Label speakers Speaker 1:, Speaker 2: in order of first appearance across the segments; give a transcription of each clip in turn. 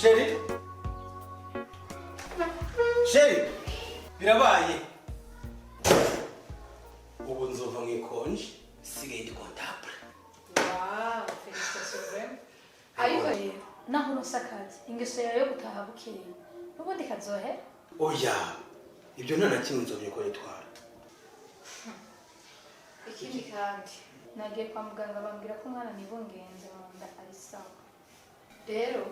Speaker 1: Sheri? Sheri? Birabaye. Ubu nzova mwikonje, sigaye ndi comptable.
Speaker 2: Wow, félicitations. Ariko rero, naho nusakaje, ingeso yawe yo gutaha bukeye. Nubundi kazohe?
Speaker 1: Oya. Ibyo nta na kimwe nzomye ko nitwara.
Speaker 2: Ikindi kandi, nagiye kwa muganga bambwira ko umwana nibungenze mu nda ari sawa. Rero,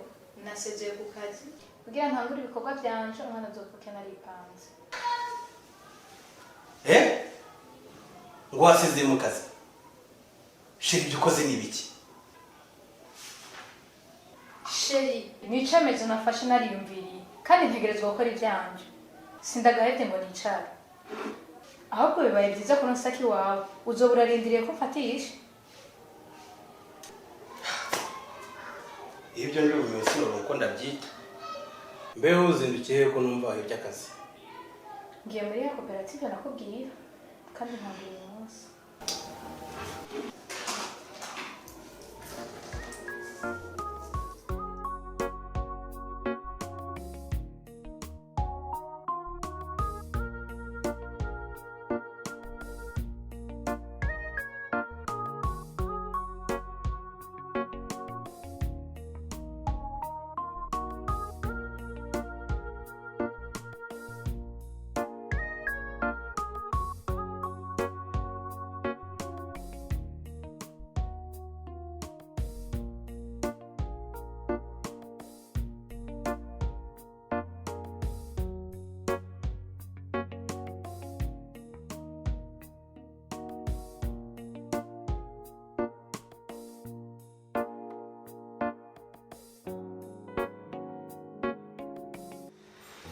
Speaker 2: nasezeye ku kazi kugira ntangure ibikorwa byanje umwana azovuke naripanze.
Speaker 1: Ngo wasezeye mu kazi. Sheri ibyo ukoze ni biki?
Speaker 2: Sheri, nicemezo nafashe nariyumviriye kandi ntegerezwa gukora ibyanje. Sindagahete ngo nicare. Ahubwo bibaye byiza ko nsaki wawe uzobura rindiriye ko mfatisha.
Speaker 1: Ibyo ndi umunsi uko ndabyita. Mbeho uzindukiye ko numva iby'akazi.
Speaker 2: Ngiye muri ya koperative nakubwira kandi ntabwo uyu munsi.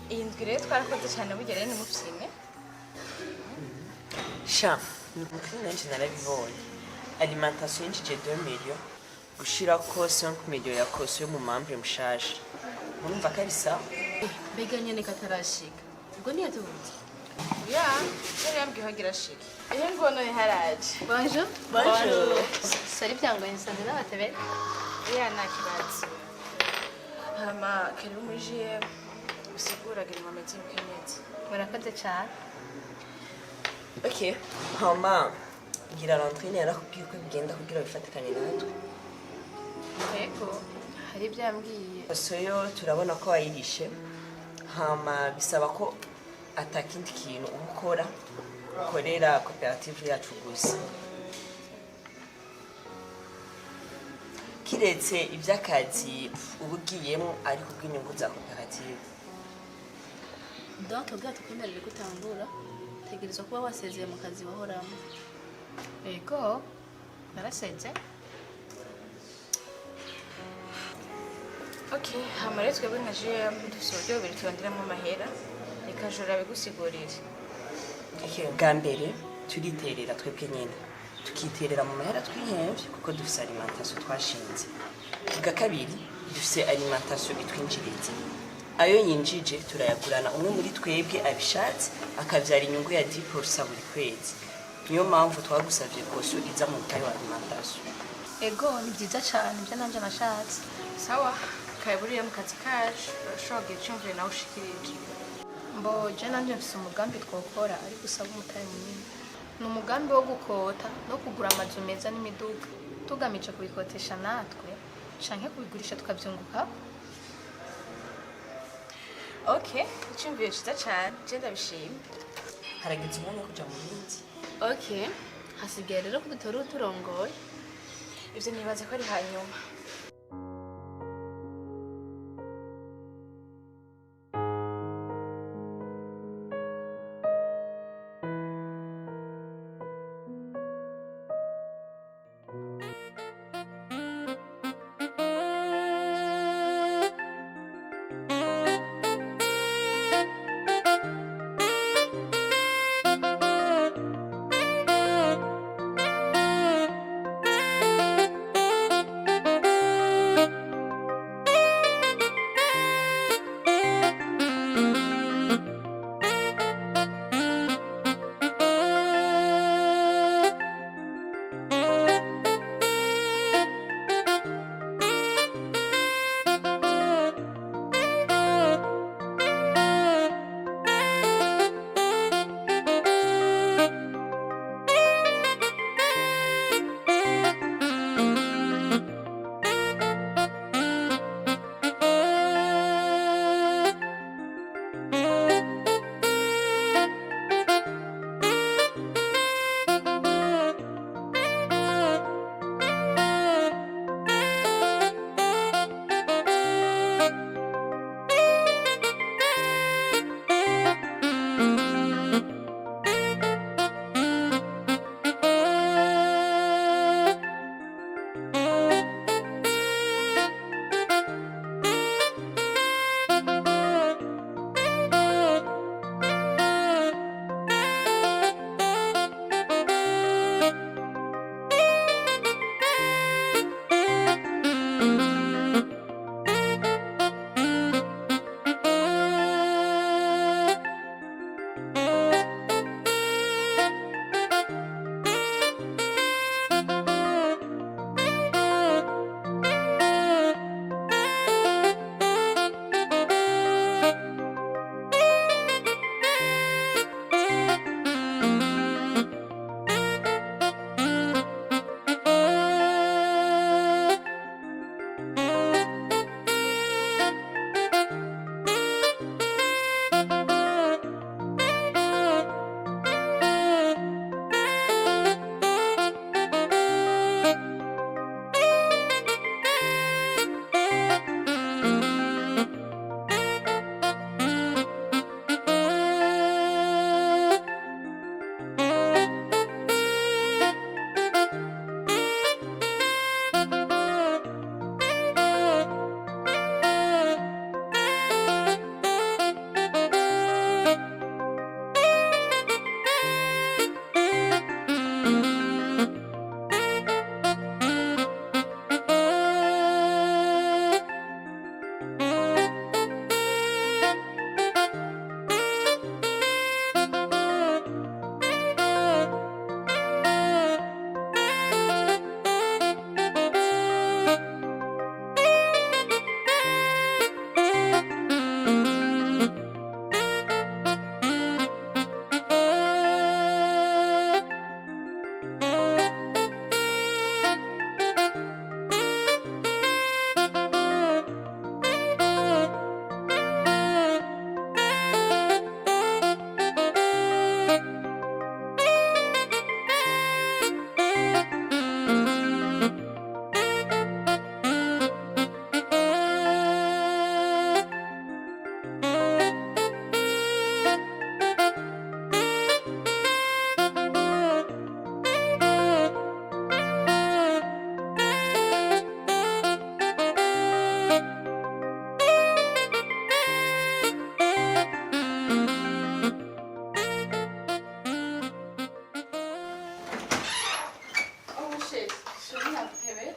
Speaker 3: Iyi ndwi rero twarakoze cyane bugere ni mufyime.
Speaker 4: Sha, nukuri nanje narabibonye. Alimentation y'injije 2 millions gushira ko 5 millions ya koso yo mu mambre mushasha. Urumva ko ari sawa?
Speaker 3: Mbega nyene katarashika. Ubwo ni yatubuze. Ya, yari yambwiye hagira shika. Ngono haraje.
Speaker 2: Bonjour.
Speaker 4: Bonjour.
Speaker 2: Sari byango insande n'abatebe.
Speaker 3: Ya nakibazo. Hama karibu muri GM. Usigura gari mametse mkenyezi.
Speaker 2: Murakoze cyane.
Speaker 4: Okay. Hama ngira rentrée yarakubwiye ko bigenda kugira bifatikanye natwe.
Speaker 3: Yego, hari byambwiye.
Speaker 4: Soyo turabona ko wayirishe. Hama bisaba ko atakindi kintu ukora ukorera koperative yacu gusa. Kiretse iby'akazi ubugiyemo ariko bw'inyungu za koperative.
Speaker 5: Donc ubwato kwemerera gutangura tegerezwa kuba wasezeye mu kazi wahoramo.
Speaker 2: Yego, naraseze.
Speaker 3: Okay, hama rero twebwe nka GM dusoje biri tubandiramo amahera. Reka jora bigusigurire.
Speaker 4: Bwa mbere turiterera twebwe nyine tukiterera mu mahera twihembye kuko dufise alimentation twashinze. Bwa kabiri dufise alimentation itwinjiriza. Ayo yinjije turayagurana umwe muri twebwe abishatse akavyara inyungu ya 10% buri kwezi. Niyo mpamvu twagusavye koso iza mu butayi wa alimentation.
Speaker 2: Ego, ni byiza cyane ibyo nanje nashatse.
Speaker 3: Sawa, kayiburiye mu kazi kaje, urashobora cyumvire nawe ushikirije.
Speaker 2: Mbo je nanje mfise umugambi twokora ariko usaba umutayi munini. Ni umugambi wo gukota no kugura amazu meza n'imiduga tugamije kubikotesha natwe canke kubigurisha tukavyunguka.
Speaker 3: Okay, icyumvire cyiza cyane, je ndabishimye.
Speaker 4: Haragize umwanya kuja mu bindi.
Speaker 5: Okay, hasigaye rero kudutora uturongoye.
Speaker 3: Ivyo nibaza ko ari hanyuma.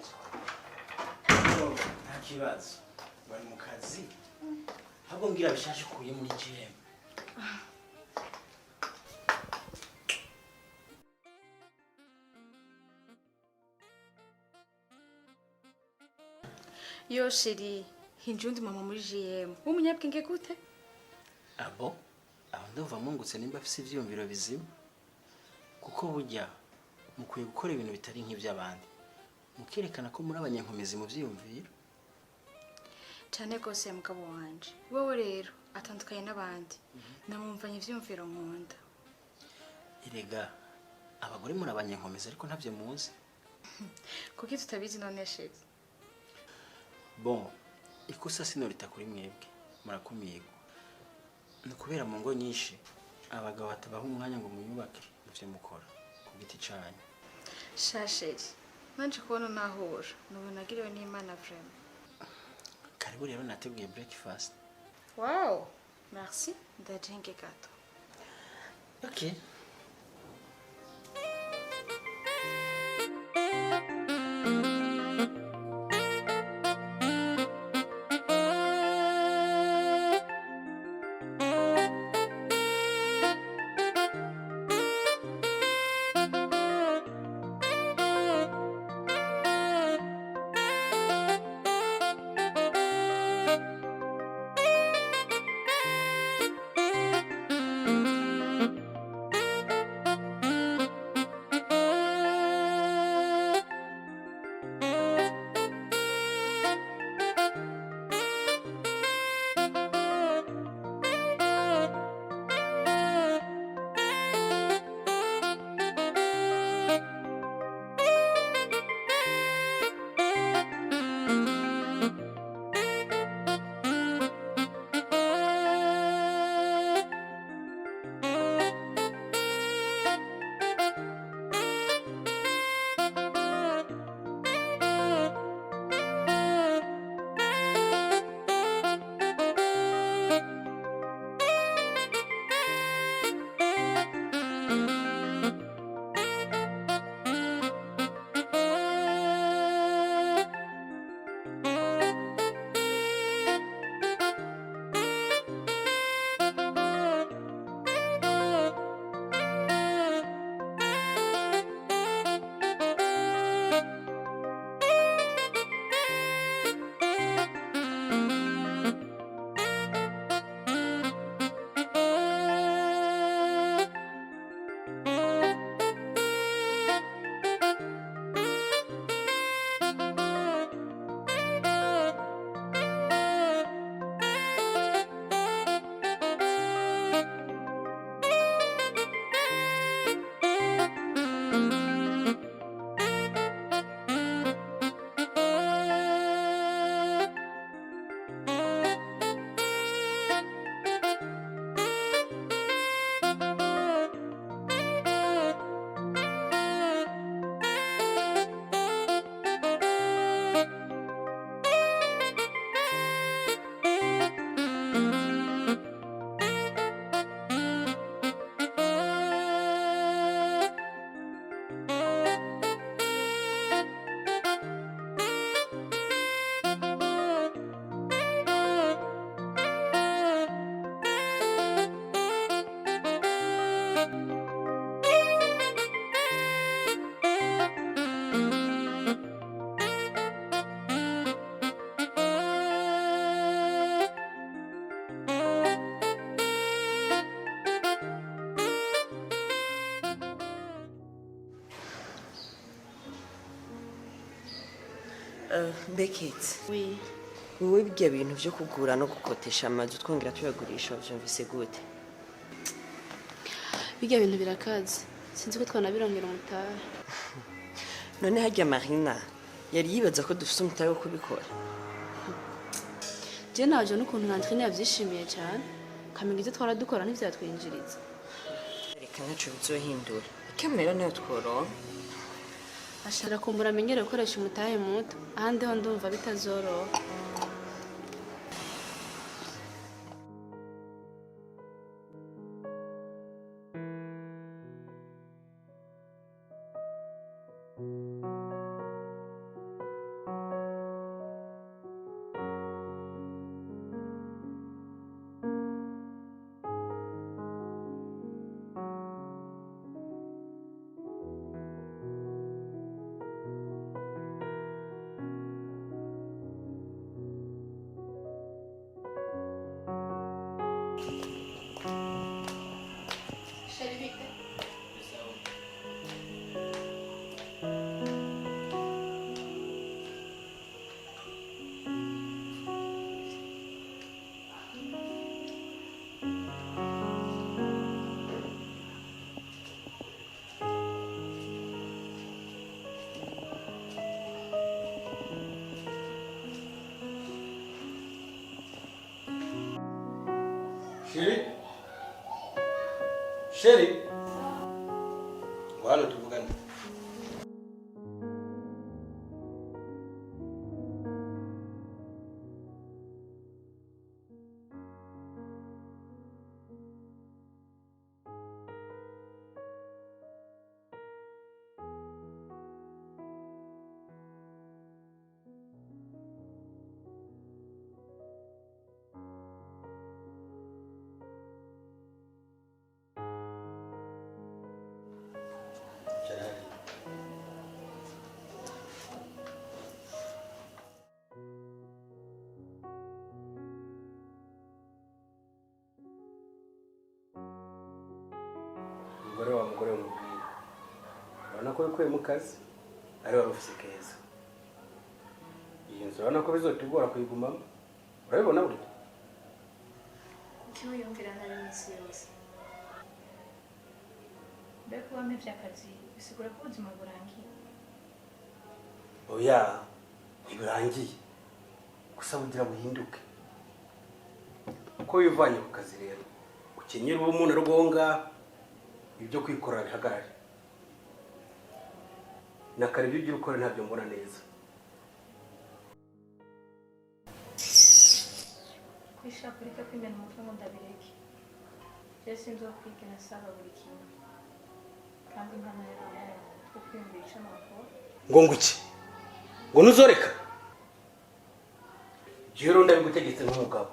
Speaker 3: waje
Speaker 6: nta kibazo bari mu kazi ahubwo mbwira bishashe ukuye muri GM.
Speaker 3: yo sheri hinjundi mama muri GM w'umunyabwenge gute
Speaker 6: Abo aho ndumva mungutse nimba afise ivyumviro bizima kuko burya mukwiye gukora ibintu bitari nk'ivy'abandi mukerekana ko muri abanyankomezi mu vyiyumviro
Speaker 3: cyane gose mugabo wanje wowe rero atandukanye n'abandi namwumvanye ivyumviro nkunda
Speaker 6: erega abagore muri abanyankomezi ariko ntavyo muzi
Speaker 3: kuki tutabizi none sheri
Speaker 6: bon ikosa sinorita kuri mwebwe murakumiyego ni kubera mu ngo nyinshi abagabo batabaha umwanya ngo muyubake ivyo mukora ku giti canyu
Speaker 3: shasheri nanje kubona nahura nubona nagiriwe n'Imana vraiment
Speaker 6: karibu rero nateguye breakfast.
Speaker 3: wow merci ndajenge gato
Speaker 6: Okay.
Speaker 4: Beckett,
Speaker 5: Oui.
Speaker 4: wowe ibyo bintu byo kugura no gukotesha amazu twongera tuyagurisha byumvise gute?
Speaker 5: Bijya bintu birakaze. Sinzi ko twanabirongera umutahe.
Speaker 4: None hajya Marina yari yibaza ko dufite umutahe wo kubikora.
Speaker 5: Je naje n'ukuntu Landrine yavyishimiye cyane. Kamenya ibyo twara dukora ntivyatwinjiriza.
Speaker 4: Reka ntacu bizohindura. Kamera nayo tworonka.
Speaker 5: Ashara kumbura amenyere gukoresha umutahe muto. Ahandi ho ndumva bitazoroha.
Speaker 1: Sheri? Sheri? Wano tuvugane. Mugore w'umubwira. Urabona ko yakuye mu kazi ari wari ufise keza. Iyi nzu urabona ko bizotugora kuyigumamo. Urabibona burya?
Speaker 2: Kuki wiyumvira ntari iminsi yose? Mbega kuba mpevye akazi bisigura ko ubuzima burangiye.
Speaker 1: Oya, ntibirangiye. Gusa bugira buhinduke. Uko wivanye ku kazi rero, ukenyera ubumuntu rwonga ibyo kwikorera bihagarare. Nakare ibyo ugira ukora ntabyo mbona neza.
Speaker 2: Kwishaka ureke kwimena umutwe ngo ndabireke. Je sinzokwigira saba buri kimwe. Kandi impano yawe two kwiyumvisha amakuru.
Speaker 1: Ngo nguki? Ngo nuzoreka? Jero ndabigutegetse nk'umugabo.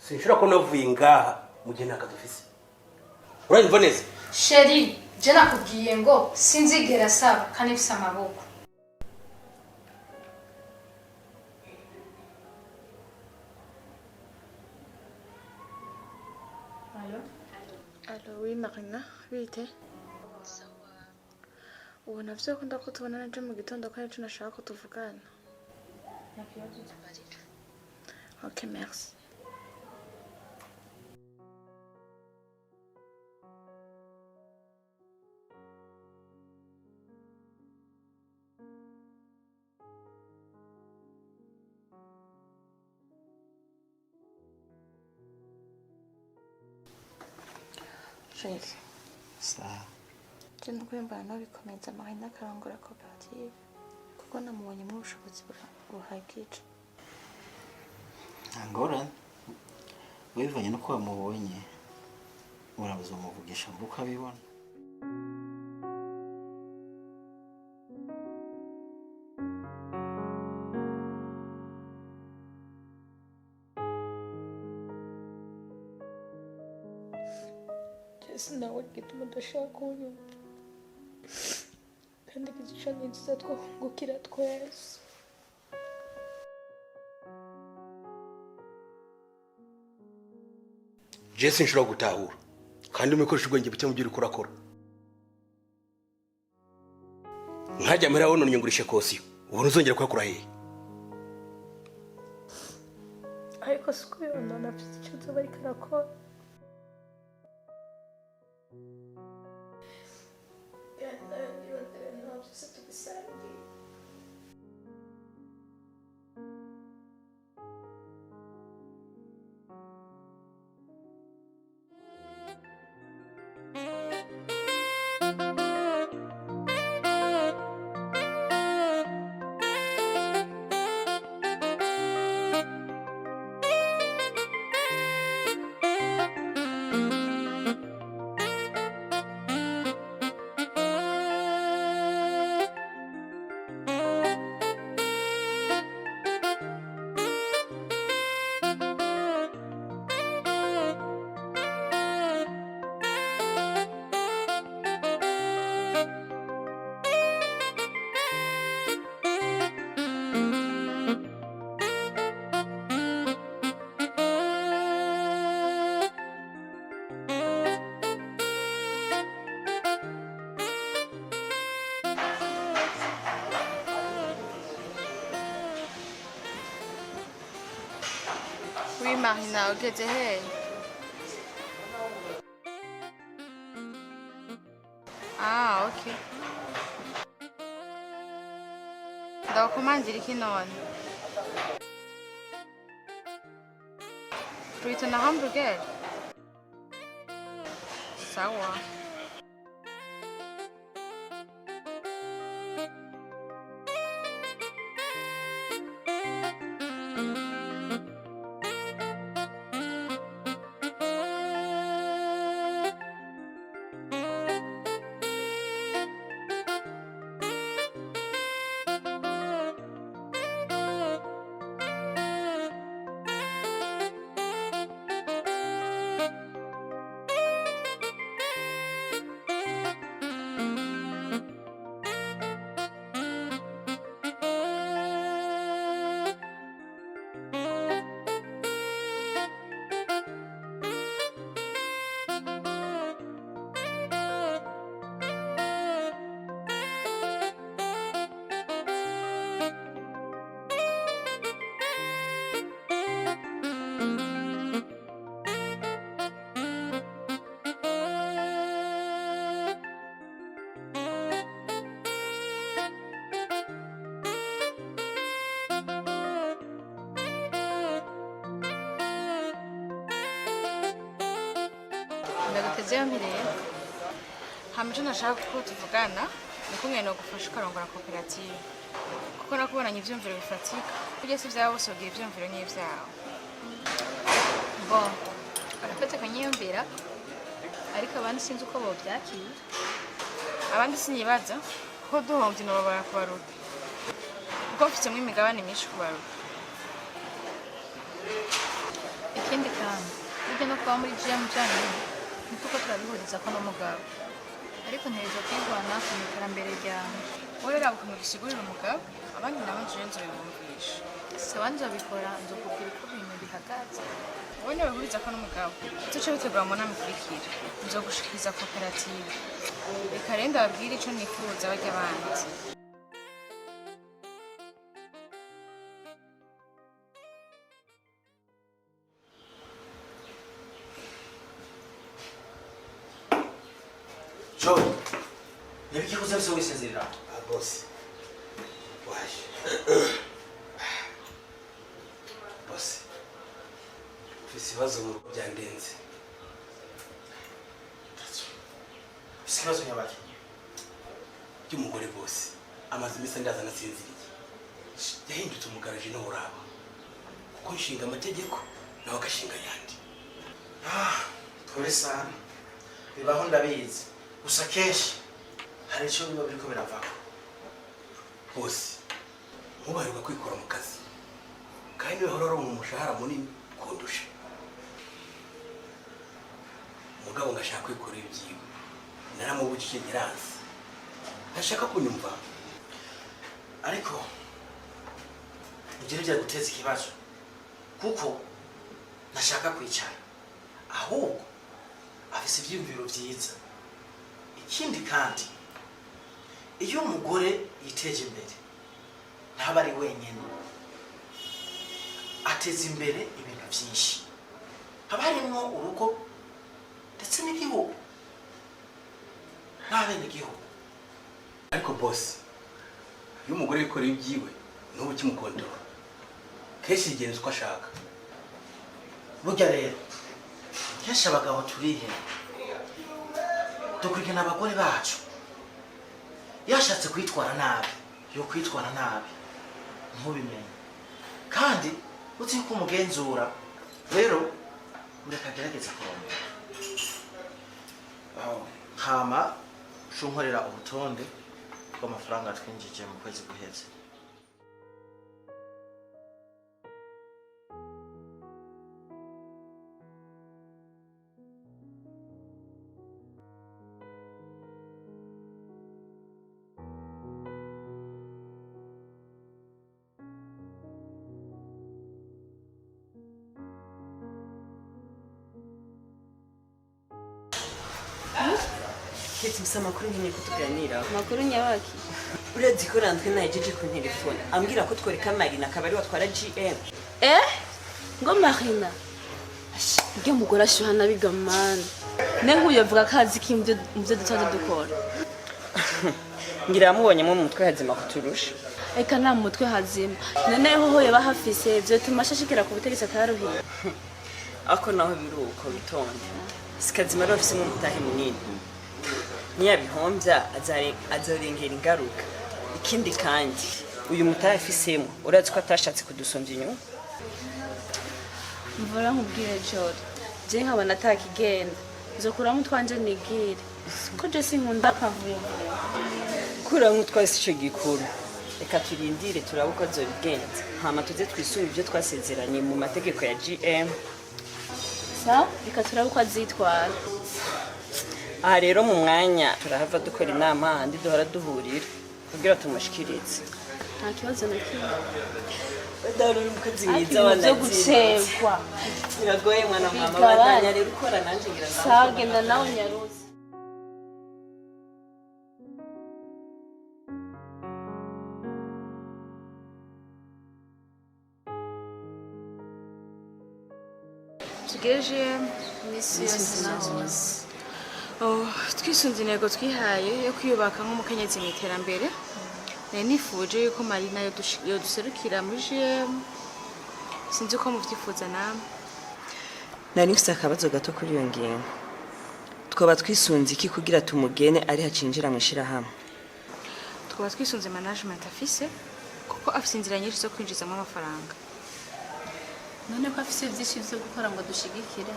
Speaker 1: Sinshobora ko navuye ngaha mu gihe nakadufise. Uranyumva neza?
Speaker 2: Sheri, je nakubwiye ngo sinzigera saba kandi mfise amaboko. Allo?
Speaker 5: Allo, oui Marina, bite? Ubu navyo ko ndakutubona naje mu gitondo ko arico nashaka ko tuvugana.
Speaker 2: Nakibazo tubarira.
Speaker 5: Ok, merci. Chérie,
Speaker 6: Ça.
Speaker 5: je n'ukuri mbona nabikomeza Marina akarongora koperative kuko namubonyemo ubushobozi buhagije.
Speaker 6: Angorane. Wivanye no kuba mubonye. Urabuza umuvugisha ngo uko abibona.
Speaker 5: Jesi nawe gituma udashaka kunyumva kandi igico ni nziza twahungukira twese.
Speaker 1: Jesse nshobora gutahura kandi umikoresha ubwenge buke mu byo uri kurakora. Nkajya mpera wono nyungurishe kosiyo. Ubu ntuzongera kuyakura hehe?
Speaker 5: Ariko siko yona nafite icyo nzoba ariko arakora.
Speaker 3: Oui Marina, ugeze hehe? Ah, ok. Ndakumanzira iki none? Tuitana hamburger? sawa.
Speaker 2: ndaguteze yombi rero.
Speaker 3: Hamico nashaka ko tuvugana ni kumwe no gufasha ukarongora koperative. Kuko nakubonanye ivyumviro bifatika. Kujya si vyawe bose ugira ivyumviro n'ivyawe.
Speaker 2: Bon, arafite kanyiyumvira ariko abandi sinzi uko bovyakira.
Speaker 3: Abandi sinibaza ko duhombye no babara kubaruta. Kuko mfitemo imigabane myinshi kubaruta.
Speaker 2: Ikindi kandi burya no kuba muri GM cyane nituko turabihuriza ko n'umugabo ariko nterezo kwirwana ku iterambere ryawe.
Speaker 3: Wowe rero ukuntu dusigurira umugabo abandi nabo nje nzobimwumvisha.
Speaker 2: Si abandi babikora nzokubwira uko ibintu bihagaze.
Speaker 3: Wowe niwe uhuriza ko n'umugabo tuce bitegura mu nama ikurikira nzogushikiriza koperative. Reka rero ndababwire ico nifuza bajya abandi.
Speaker 6: Joe, yabiki kuza biso wisezerera?
Speaker 1: Boss. Waje. Boss. Ufise ibibazo mu rugo byandenze.
Speaker 6: Ikibazo nyabaki?
Speaker 1: Cy'umugore boss. Amazi misa ndaza nasinziriye. Yahindutse umugaraje no uraba. Kuko nshinga amategeko nawe agashinga yandi.
Speaker 6: Tore sana. Bibaho ndabizi. Gusa kenshi hari icyo biba biriko biravako.
Speaker 1: Boss. Mubarirwa kwikora mu kazi. Kandi we hororo mu mushahara munini kundusha. Mugabo ngashaka kwikora ibyiwe. Naramubujije nyiranze. Ntashaka kunyumva.
Speaker 6: Ariko ibyo nibyo guteza ikibazo. Kuko ntashaka kwicara. Ahubwo afise ibyiyumviro byiza. Ikindi kandi iyo umugore yiteje imbere ntaba ari wenyine ateza imbere ibintu byinshi haba harimo urugo ndetse n'igihugu n'abenegihugu.
Speaker 1: Ariko boss iyo umugore yikoreye ibyiwe n'ubu kimukondora kenshi yigenza uko ashaka.
Speaker 6: Burya rero kenshi abagabo turihe dukurikirana abagore bacu yashatse kwitwara nabi yo kwitwara nabi ntubimenye kandi uzi ko umugenzura rero urakagerageza kurondera hama shunkorera ubutonde bw'amafaranga twinjije mu kwezi guheze.
Speaker 4: Kiti msa makuru nkeneye ko tuganira.
Speaker 5: Makuru nyabaki?
Speaker 4: Urazi ko rantwe najeje ku telefone ambwira ko twereka Marina akabari watwara GM.
Speaker 5: Ngo Marina. Nge mugora ashuhana bigamana. Nengu yavuga kazi kimvyo dutaje dukora.
Speaker 4: Ngira mubonye mu mutwe hazima kuturusha.
Speaker 5: Eka nta mutwe hazima. None hoho yaba hafise byo tumashashikira ku butegetsi akaruhiye.
Speaker 4: Ako naho biruko bitonde. sikazima rero afise umutahe munini niyabihombya azorengera ingaruka ikindi kandi uyu mutahe afisemo urazi ko atashatse kudusomvya inyuma
Speaker 3: mvura nkubwire jori je nkabona atakigenda nzokuramo utwanje nigire ko je sinkunda akavuyo
Speaker 4: kuramo utwasi ico gikuru reka turindire turabe uko azobigenza hama tuze twisubire ibyo twasezeranye mu mategeko ya GM
Speaker 3: sa reka turabe uko azitwara
Speaker 4: aha rero mu mwanya turahava dukora inama handi duhora duhurira kugira tumushikirize
Speaker 3: nta kibazo na kimwe
Speaker 4: badari umukozi mwiza
Speaker 3: byo
Speaker 4: wanagiye
Speaker 3: gucegwa
Speaker 4: biragoye mwana wa mama badanya rero ukora nanje ngira
Speaker 3: sa genda nawe nyaruzi tugejeje misi yose na hose twisunze intego twihaye yo kwiyubaka nk'umukenyezi mu iterambere nari nifuje yuko marina yoduserukira muri GM sinzi uko muvyifuza namwe
Speaker 4: nari mfise akabazo gato kuri iyo ngingo twaba twisunze iki kugira tumugene ari hacinjira mu shirahamwe
Speaker 3: twaba twisunze management afise kuko afise inzira nyinshi zo kwinjizamo amafaranga
Speaker 2: none ko afise byinshi byo gukora ngo dushigikire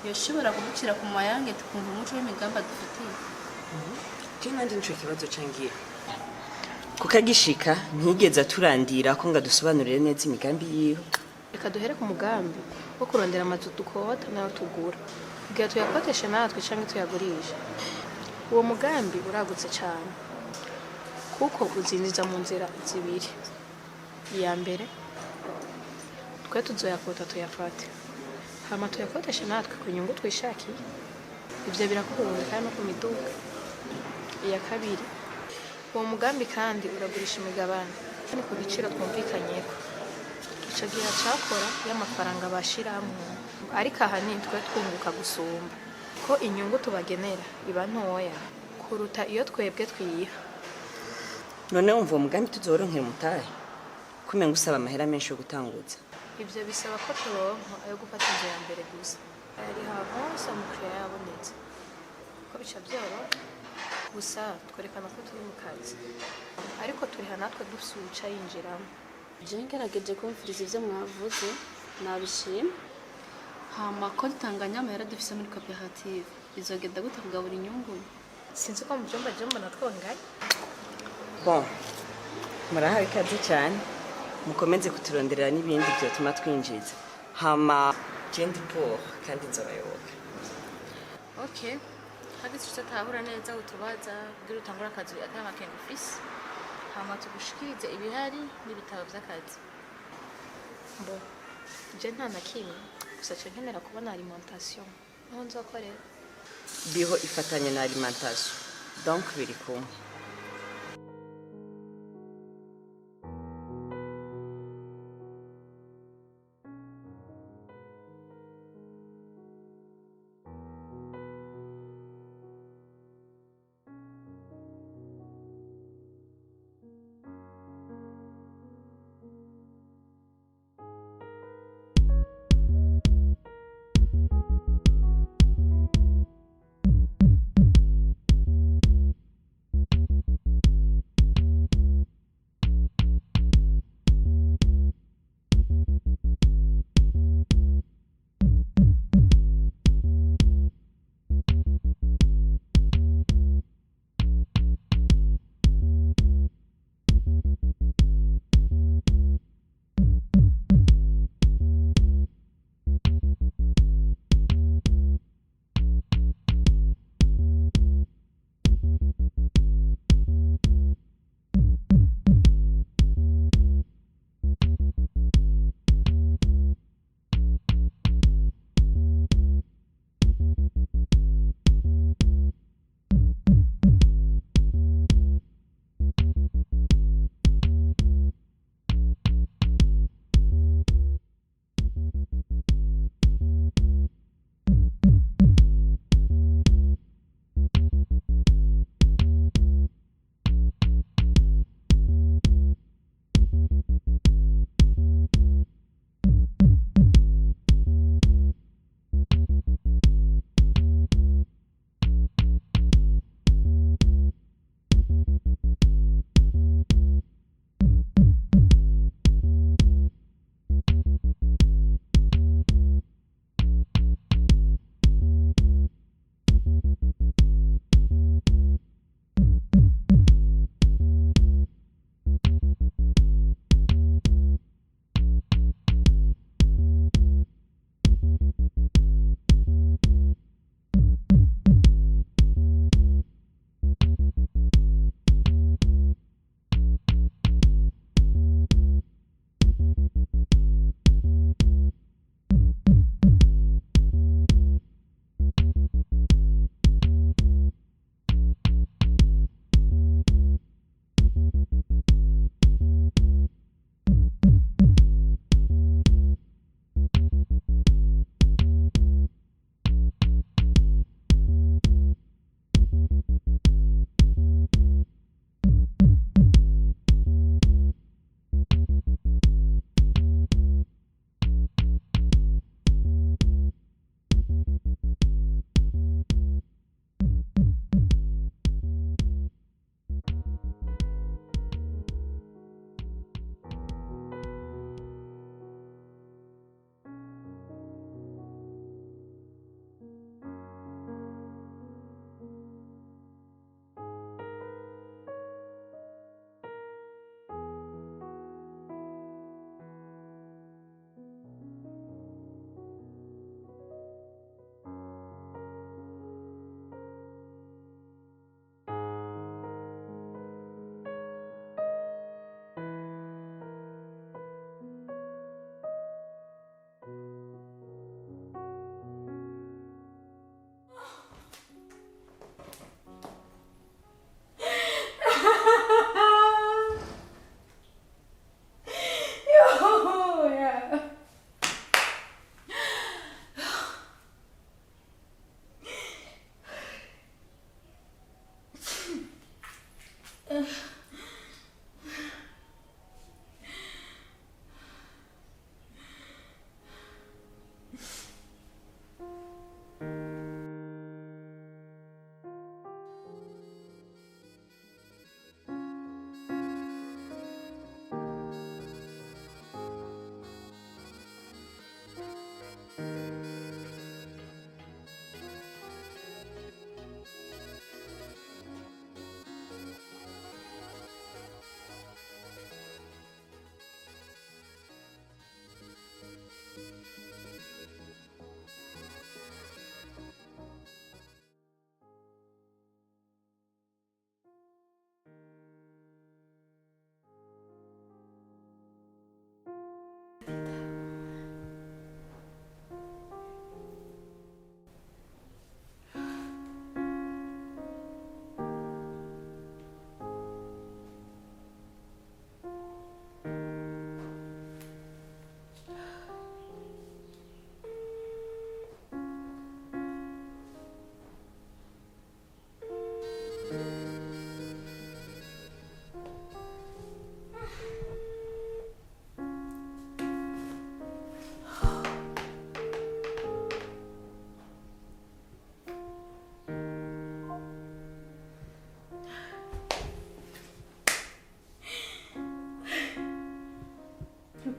Speaker 2: yoshobora kuducira ku mayange tukumva umuco w'imigamba dufitiye
Speaker 4: kina ndi nico kibazo cangiye kukagishika ntigeze aturandira ko ngo adusobanurire neza imigambi yiwe
Speaker 2: reka duhere ku mugambi wo kurondera amazu dukota nayo tugura kugira tuyakoteshe natwe canke tuyagurisha uwo mugambi uragutse cyane kuko uzinjiza mu nzira zibiri iya mbere twe tuzoyakota tuyafate hama tuyakoteshe natwe ku nyungu twishakiye ivyo birakunda kandi no ku miduga iya kabiri uwo mugambi kandi uragurisha imigabane ni ku giciro twumvikanyeko ico gihe cakora y'amafaranga bashiramwo ariko ahanini twe twunguka gusumba ko inyungu tubagenera iba ntoya kuruta iyo twebwe twiha
Speaker 4: none wumva uwo mugambi tuzoronkera umutahe kumenga usaba amahera menshi yo gutangutsa
Speaker 2: ivyo bisaba ko turonka ayo gufata inzu ya mbere gusa ari havance umukiriya yabonetse ko bica byoroha gusa twerekana ko turi mu kazi ariko turiha natwe dufise uwuca yinjiramo
Speaker 7: je ngerageje kumviriza ivyo mwavuze nabishima hama ko dutanganya amahera dufise muri koperative bizogenda gute kugabura inyungu
Speaker 2: sinzi ko mu byumba mbona twongaye
Speaker 4: bon murahawe ikaze cyane mukomeze kuturonderera n'ibindi byatuma twinjiza hama jendi pour kandi nzobayoboka
Speaker 3: okay hadi tutatahura neza utubaza kugira utangura akazi atamakenga ufise hama tugushikirize ibihari n'ibitabo vy'akazi
Speaker 2: mbo je nta na kimwe gusa nkenera kubona alimentation aho nzokorera
Speaker 4: biho ifatanye na alimentation donc biri kumwe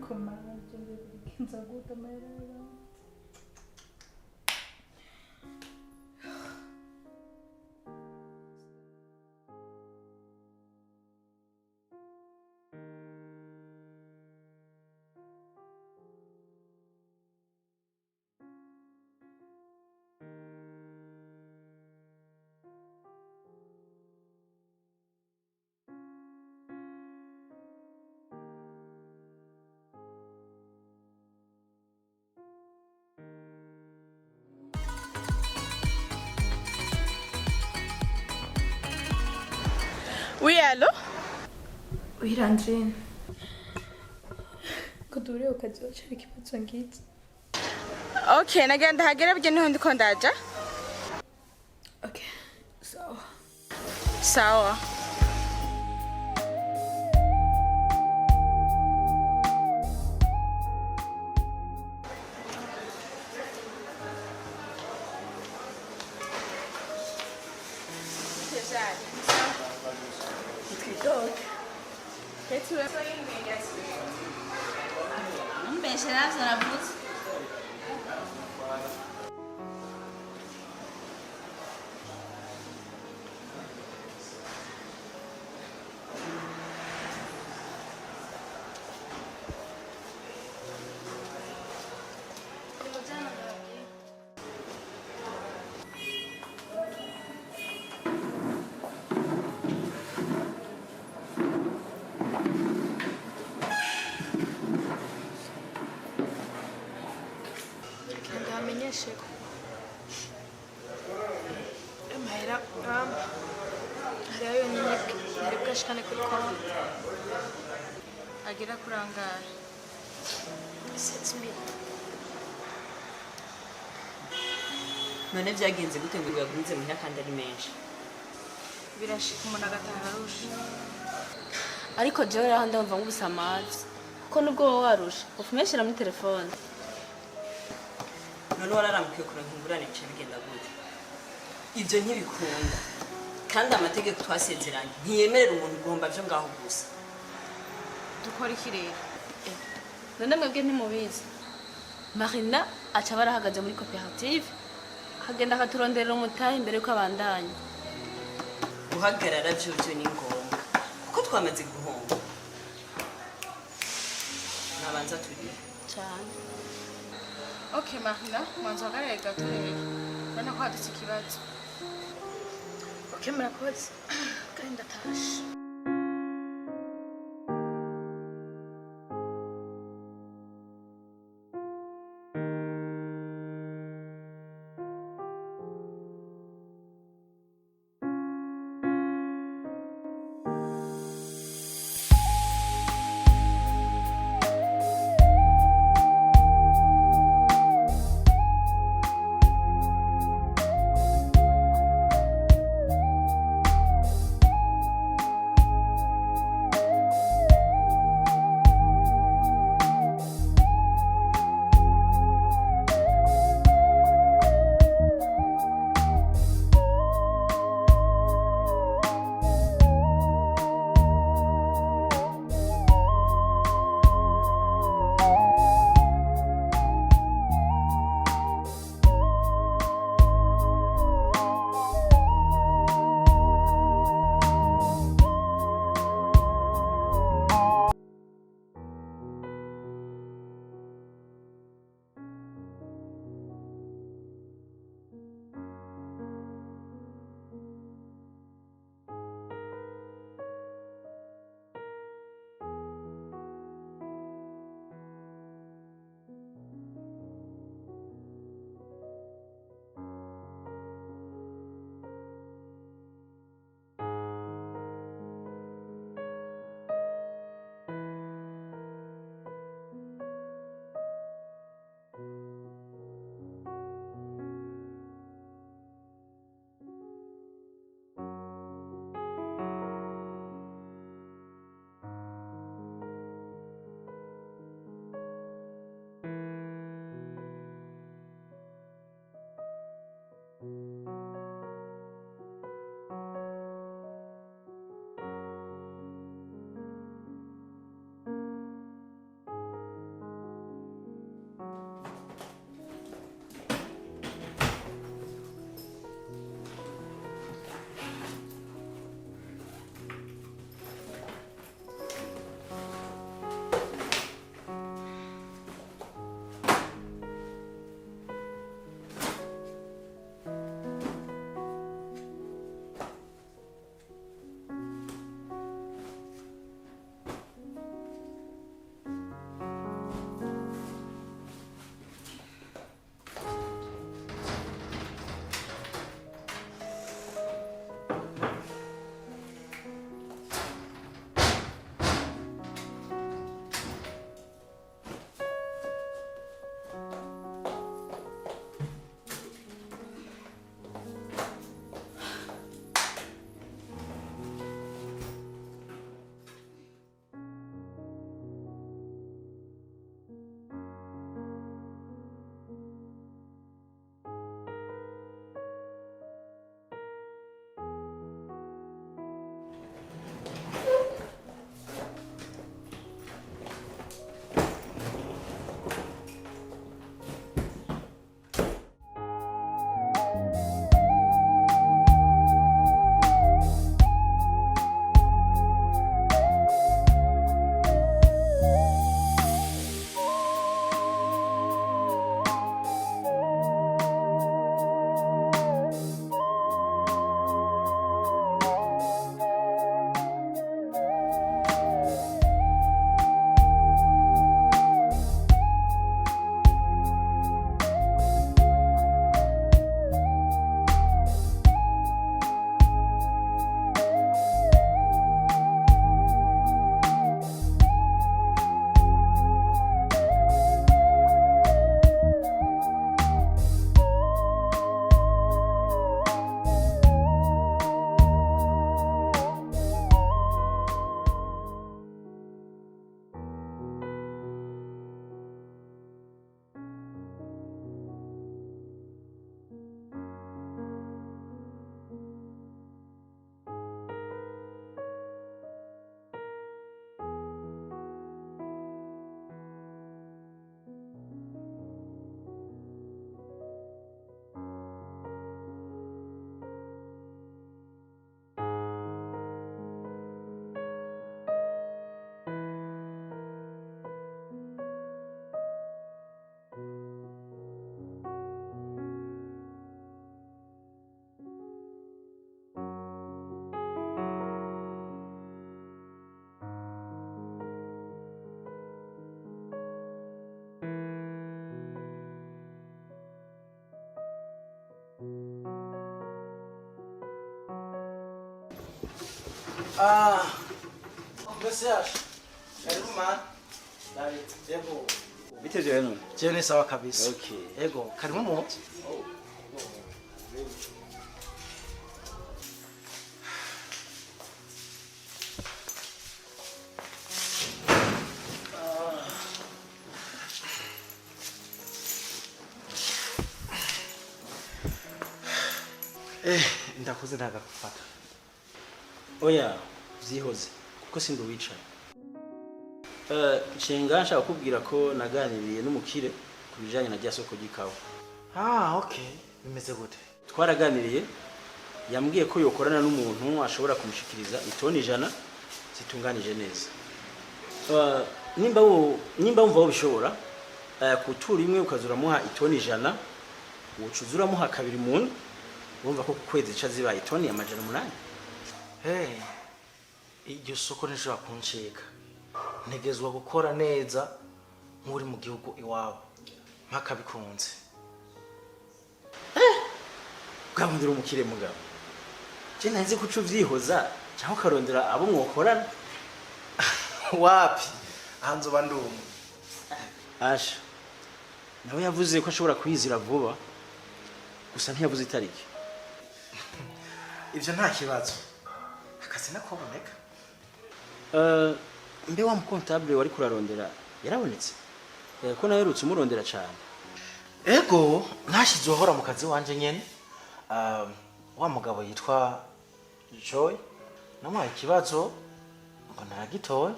Speaker 2: Komanje ngenza gute amayelana.
Speaker 3: Oui, allô?
Speaker 2: Oui, Landrine. Kudure ukazochera ikibazo ngiki.
Speaker 3: Okay, nagenda hagera bije niho ndiko ndaja.
Speaker 2: Okay. Sawa.
Speaker 3: Sawa.
Speaker 7: Mbese navyo navuze.
Speaker 2: Ndamenyeshe ko amahera hariho yonyine ntari bwashikane kuri konti
Speaker 3: Agera kurangara.
Speaker 2: 7,000.
Speaker 4: none vyagenze gute ngo yagurize muhira kandi ari menshi?
Speaker 3: Birashika umuntu agataha arusha.
Speaker 7: Ariko jewe raho ndumva ngubusamazi. Kuko nubwo wowe warusha, ufumeshera muri telefone.
Speaker 4: none wararamukiye kuronka ingurane bica bigenda gute? Ivyo ntibikunda kandi amategeko twasezeranye ntiyemerera umuntu guhomba vyo ngaho gusa.
Speaker 3: Dukora iki rero?
Speaker 7: None mwebwe ntimubizi. Marina aca barahagaze muri koperative. Hagenda akaturonderera umutahe imbere yuko abandanya.
Speaker 4: Guhagarara vyovyo ni ngombwa kuko twamaze guhomba. Nabanza turi
Speaker 7: Cyane.
Speaker 3: Okay, Marina, mwanzo hagarare gato rero. Urabona ko hadutse ikibazo.
Speaker 2: Okay, murakoze. Kandi ndatashe.
Speaker 8: Message. Karibu man. Yego.
Speaker 6: Bitevye rero.
Speaker 8: Je ni sawa kabisa.
Speaker 6: Okay.
Speaker 8: Yego, karibu mu. Ndakuze ndagakufata.
Speaker 6: Oya, vyihoze kuko sindi wicaye. Nshinga nshaka kubwira ko naganiriye n'umukire kubijanye na rya soko ry'ikawa.
Speaker 8: Okay. Bimeze gute?
Speaker 6: Twaraganiriye yambwiye ko yokorana n'umuntu ashobora kumushikiriza itoni 100 zitunganije neza. Nimba wumva bishobora kutura imwe ukazuramuha itoni 100 ucuzuramuha kabiri muntu wumva ko kwezi ca ziba itoni amajana 8.
Speaker 8: Iryo soko nishobora kuncika. Ntegezwa gukora neza nk'uri mu gihugu iwabo. Mpaka bikunze.
Speaker 6: Bwabundira umukire mugabo. Je nzi ko ucu vyihoza cyangwa karondera abo mwokorana.
Speaker 8: Wapi? Hanzo bandumu.
Speaker 6: Asha. Nawe yavuze ko ashobora kwizira vuba. Gusa ntiyavuze itariki.
Speaker 8: Ivyo nta kibazo. Akazi nakoboneka.
Speaker 6: Mbe wa mukontable wari kurarondera yarabonetse. Ko naherutse umurondera cyane.
Speaker 8: Ego, nashize uhora mu kazi wanje nyene. Wa mugabo yitwa Joy. Namuhaye ikibazo mbona aragitoye.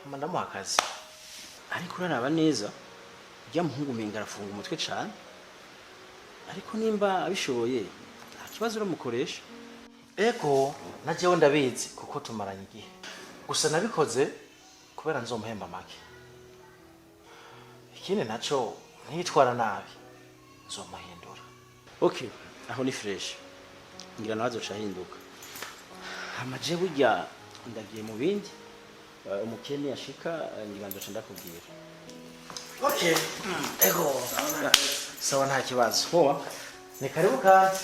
Speaker 8: Hama ndamuha akazi.
Speaker 6: Ariko uraraba neza. Ujya muhungu menga arafunga umutwe cyane. Ariko nimba abishoboye nta kibazo uramukoresha.
Speaker 8: Ego, najewe ndabizi kuko tumaranye igihe. Gusa nabikoze kubera nzomuhemba make. Ikindi naco ntitwara nabi. Nzomuhindura.
Speaker 6: Okay, aho ni fresh. Ngira nazo cahinduka. Amaje burya ndagiye mu bindi. Umukene yashika ngira ndo ndakubwira.
Speaker 8: Okay. Ego. Sawa nta kibazo.
Speaker 6: Howa.
Speaker 8: Ni karibu kandi.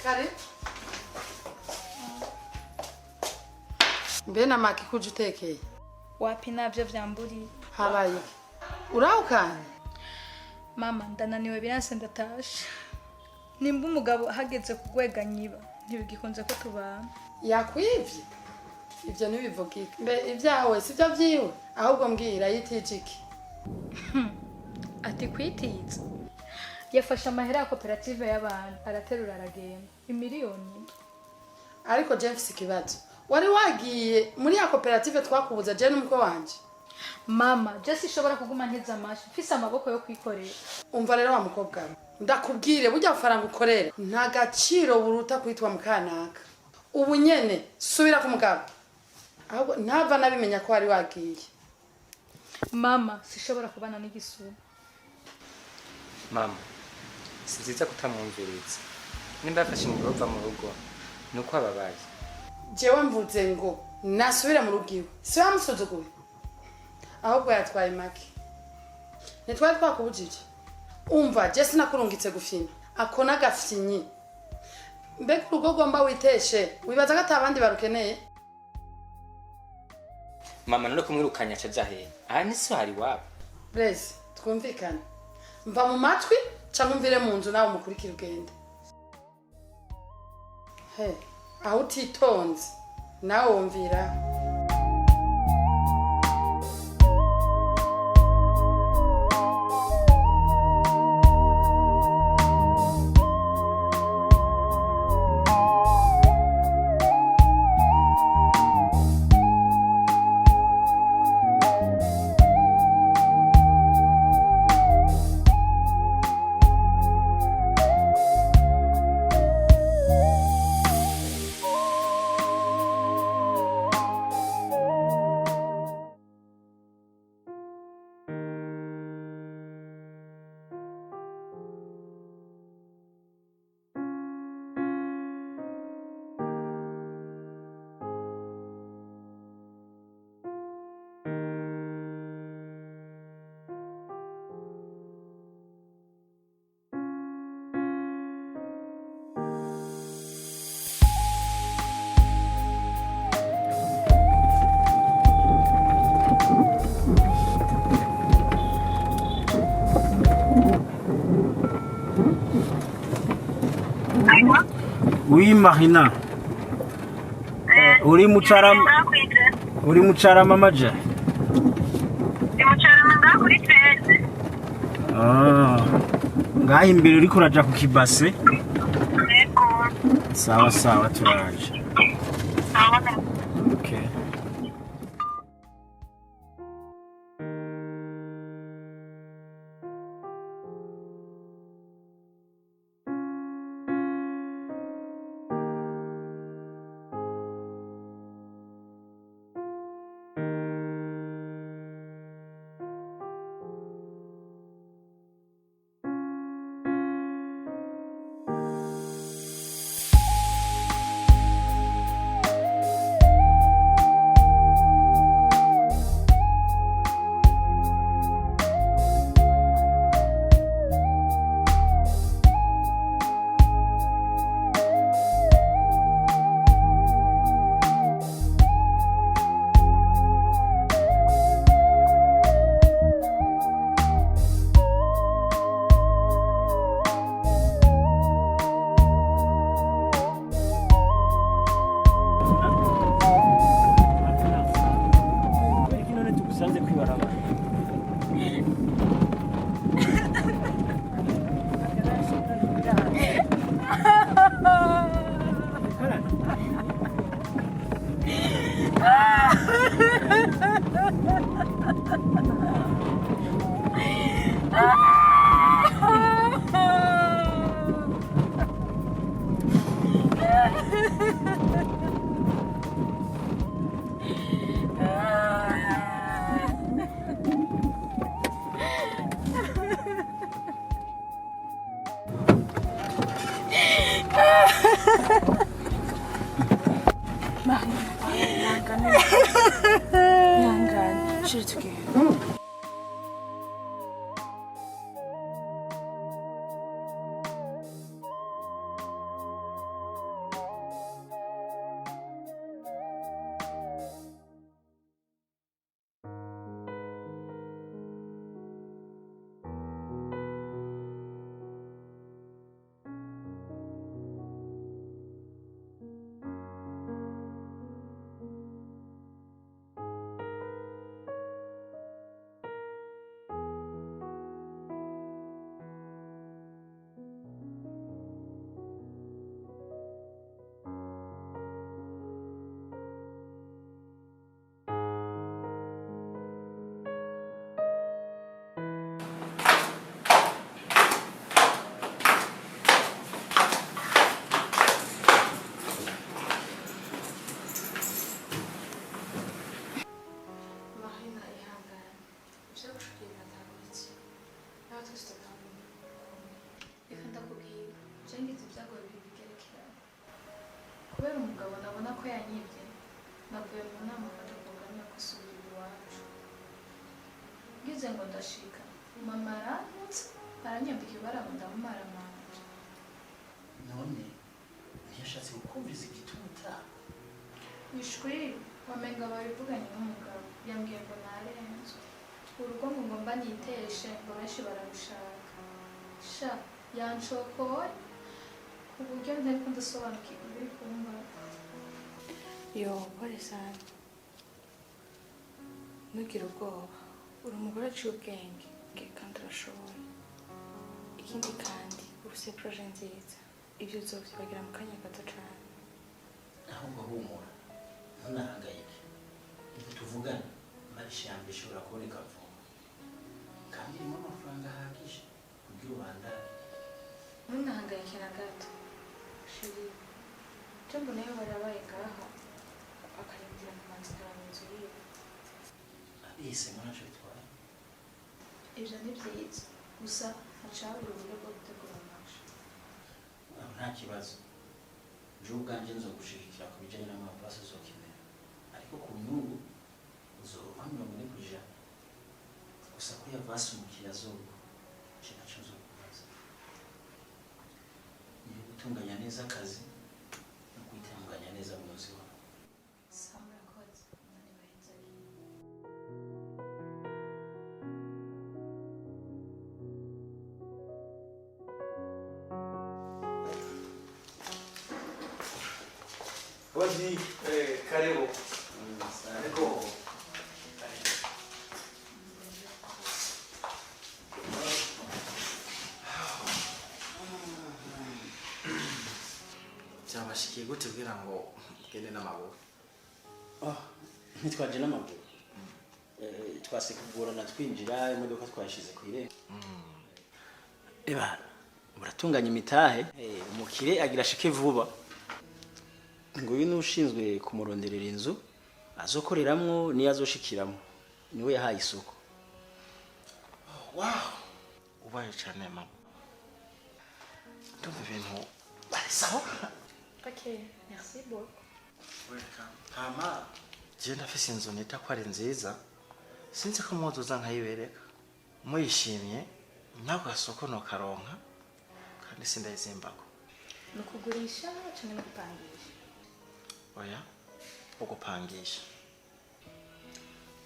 Speaker 9: Kare? Mbe na maki kuja utekeye?
Speaker 2: Wapi navyo vyamburi.
Speaker 9: Habaye. Urahukanye?
Speaker 2: Mama ndananiwe biranse ndatasha. Nimba umugabo hageze kugwega nyiba ntibigikunze ko tubana.
Speaker 9: Yakwivye? Ivyo ntibivugika. Mbe ivyawe sivyo vyiwe? Ahubwo mbwira yitijiki.
Speaker 2: Ati kwitiza. Yafashe amahera ya koperative y'abantu araterura aragenda. Imiliyoni.
Speaker 9: Ariko James ikibazo. Wari wagiye muri ya koperative twakubuza je n'umukwe wanje.
Speaker 2: Mama, Jesse ishobora kuguma nteza amashi. Mfise amaboko yo kwikorera.
Speaker 9: Umva rero wa mukobwa. Ndakubwire burya faranga ukorera. Nta gaciro buruta kwitwa mukanaka. Ubu nyene subira ku mugabo. Ahubwo ntava nabimenya ko wari wagiye.
Speaker 2: Mama, sishobora kubana n'igisuma.
Speaker 10: Mama, si vyiza kutamwumviriza. Nimba yafashe ingingo yo kuva mu rugo, nuko ababaye.
Speaker 9: Jewe mvuze ngo nasubire mu rugiwe. Si wamusuzuguye. Ahubwo yatwaye make. Nitwari twakubujije. Umva, Jesse nakurungitse gufina. Akona gafyinyi. Mbega urugo gomba witeshe. Wibaza ko atabandi barukeneye.
Speaker 10: Mama none kumwirukanya acaja he? Aha ni so hari wabo.
Speaker 9: Blaise, twumvikane. Mva mu matwi cyangwa umvire mu nzu nawe umukurikira ugende. He, aho utitonze nawe wumvira.
Speaker 8: Oui, Marina. Uri mucarama maja.
Speaker 11: Kuri twese.
Speaker 8: Ngaho imbere uriko uraja ku kibase. Sawa sawa turaje. Okay.
Speaker 2: kubera umugabo nabona ko yanyibye navuye mu nama mfata porogaramu yo gusubira iwacu ngize ngo ndashika mama arantutse aranyambika ibara ngo ndamumaramanje
Speaker 8: none ntiyashatse gukumviza igituta
Speaker 2: ishwi wamenga babivuganye n'umugabo yambwiye ngo narenzwe urugo ngo ngomba niteshe ngo benshi bararushaka sha yanshokoye ku buryo ntariko ndasobanukirwa ibiri kumba
Speaker 3: Yo, pole sana. Ntugire ubwoba. Uri umugore aciye ubwenge. Kandi urashoboye. Ikindi kandi, ufite proje nziza. Ibyo uzovyibagira mu kanya gato cane.
Speaker 6: ahubwo humura ntunahangayike ibi tuvugana marisha yanjye ishobora kuboneka vuba kandi irimo amafaranga ahagije kugira ubandane.
Speaker 3: Ntunahangayike na gato. Shiri. Jambo nayo barabaye ngaha. Akarindira kumanza karaba inzu yiwe.
Speaker 6: abihisemo ntacyo bitwaye.
Speaker 3: Ivyo ni vyiza. Gusa hacabura uburyo bwo gutegura amacu.
Speaker 6: nta kibazo je ubwanje nzogushigikira ku bijanye n'amavasi uzokenera ariko ku nyungu uzoba 40%. gusa kuri avasi umukiriya azoba je naco nzokubaza ni gutunganya neza akazi no kwitunganya neza mu buzima wawe.
Speaker 3: Sawa murakoze. Imana ibahezagire.
Speaker 1: Hoji, karibu. Ariko
Speaker 8: byabashikiye gute kugira ngo ugende n'amaguru?
Speaker 6: ntitwaje n'amaguru twase kugorana twinjira imodoka twashize ku irembo. Eba muratunganya imitahe umukire agira shike vuba ngo uyu n'ushinzwe kumuronderera inzu azokoreramwo niyo azoshikiramo niwe yahaye isoko.
Speaker 8: Wow, ubaye cyane mama. Ndumva ibintu bari sawa.
Speaker 3: Okay, merci beaucoup.
Speaker 8: Welcome. Hama, je ndafise inzu nita ko ari nziza. Sinzi ko mwozoza nkayibereka. Muyishimye, nako gasoko no karonka. Kandi sindayizembako.
Speaker 3: Nukugurisha cyangwa no gupangisha?
Speaker 8: Oya, ugupangisha.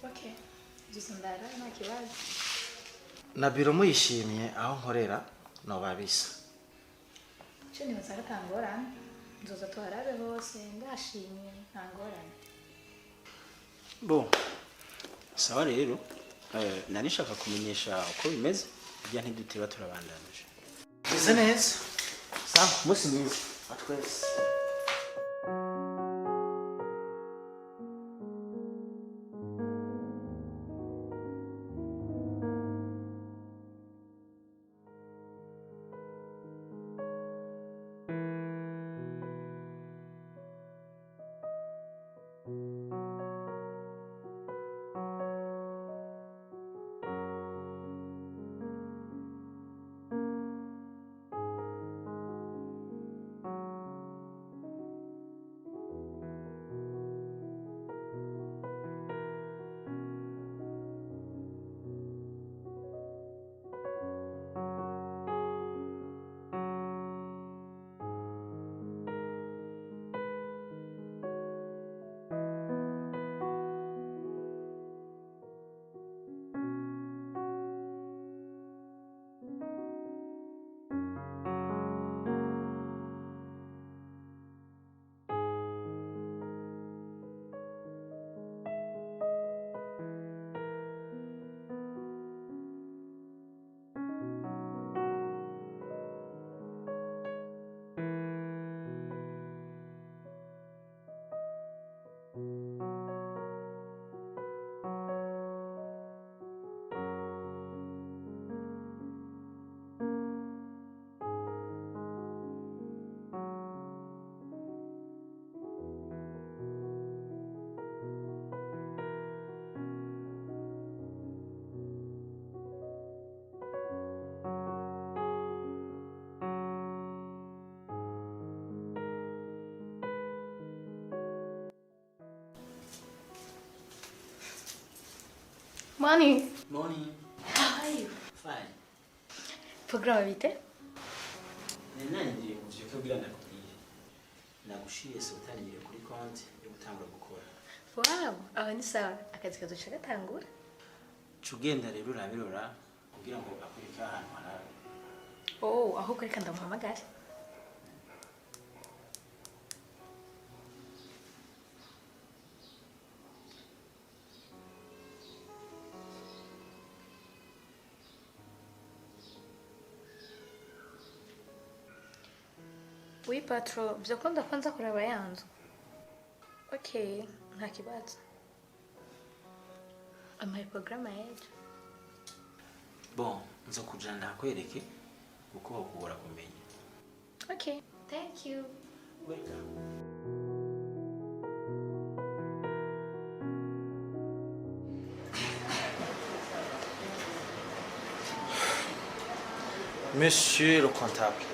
Speaker 3: Okay. Jisindara nta kibazo.
Speaker 8: Na biro muyishimye aho nkorera no babisa.
Speaker 3: Cyo nibaza gatangorana. Nzoza tuharabe hose ndashimye ntangorane.
Speaker 6: Bon, sawa rero nari nshaka kumenyesha uko bimeze bijya ntiduteba turabandanije.
Speaker 8: Bize neza.
Speaker 6: Sawa, musi mwiza atwese.
Speaker 2: Morning.
Speaker 6: Morning.
Speaker 2: How are you?
Speaker 6: Fine.
Speaker 2: Programma vite?
Speaker 6: Nani ndiye kuvyuka kugira ndakubwire. Nagushiye sotanire kuri konti yo gutangura gukora.
Speaker 2: Wow, aho ni sawa. Akazi kazoca gatangura.
Speaker 6: Cugenda rero urabirora kugira ngo akwereke ahantu harabe.
Speaker 2: Oh, aho kwereka ndamuhamagara. Oui patro, vyakunda kwanza kuraba yanzu. Okay, nta kibazo. Amaye programa yejo.
Speaker 8: Bon, nzokuja ndakwereke uko bakubura kumenya.
Speaker 2: Okay, thank you.
Speaker 8: Welcome. Monsieur le comptable.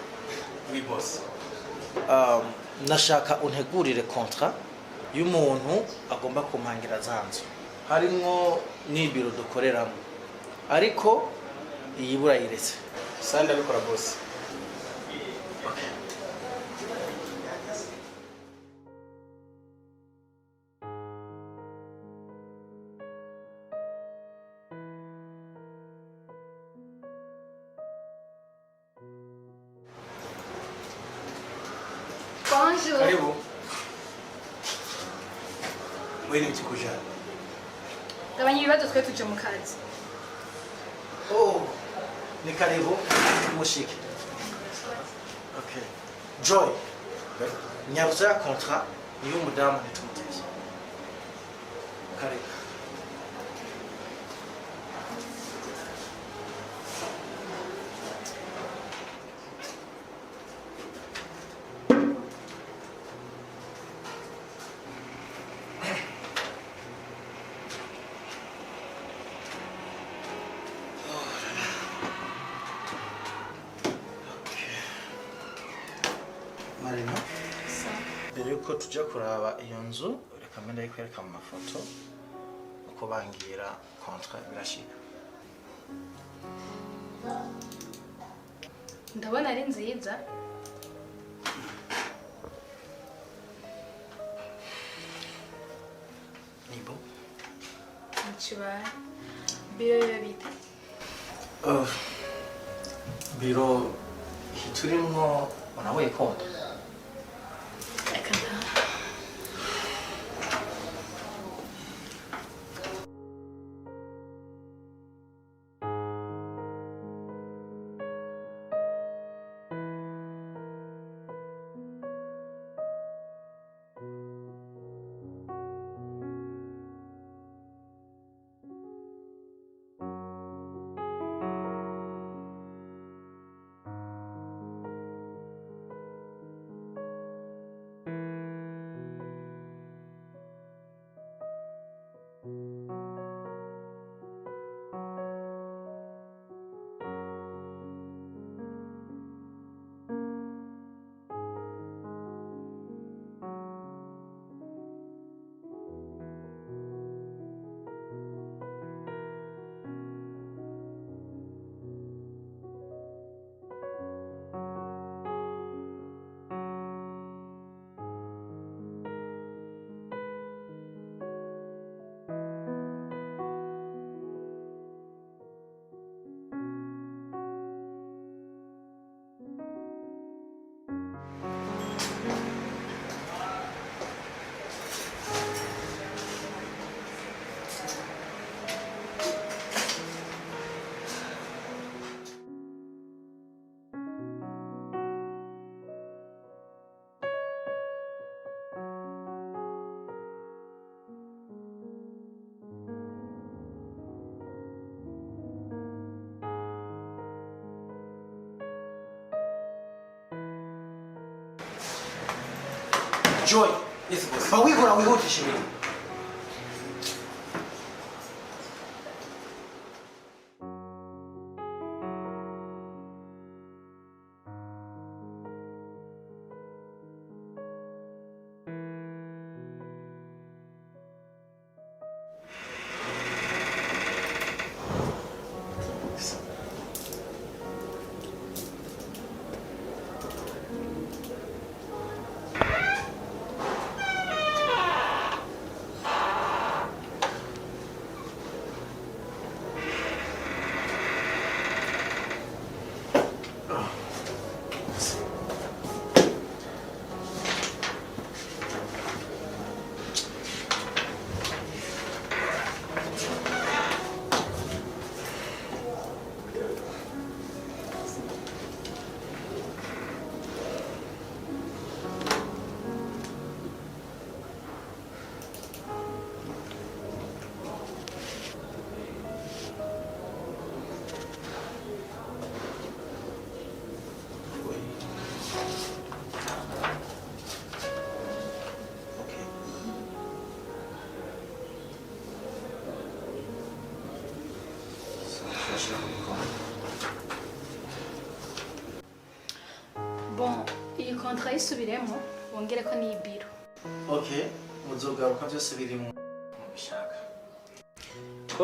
Speaker 1: Oui boss.
Speaker 8: Nashaka untegurire contrat y'umuntu agomba kumpangira zanzu. Harimwo n'ibiro dukoreramo. Ariko iyi burayiretse.
Speaker 1: Sanda bikora boss.
Speaker 8: Okay.
Speaker 2: Bonjour.
Speaker 1: Karibu.
Speaker 8: Wewe ni chikuja.
Speaker 2: Gabanya ibibazo twe tuje mu kazi.
Speaker 8: Oh, ni karibu mushike. Okay. Joy. Nyaruza ya contrat niyo mudamu nitumuteze. Karibu. Marina, mbere yuko tujya kuraba iyo nzu reka mbe ndayikwereka mu mafoto uko bangira contrat birashika.
Speaker 2: Ndabona ari nziza.
Speaker 8: Nibo.
Speaker 2: Nchibaye. Biro yo bita.
Speaker 8: Biro turimwo unawe konti.
Speaker 2: Reka nta.
Speaker 8: Joy.
Speaker 1: Yes boss.
Speaker 8: Bawikora wihutisha ibintu.
Speaker 2: kontra yisubiremo wongere ko ni ibiro.
Speaker 8: Okay, muzogaruka byose birimo mubishaka.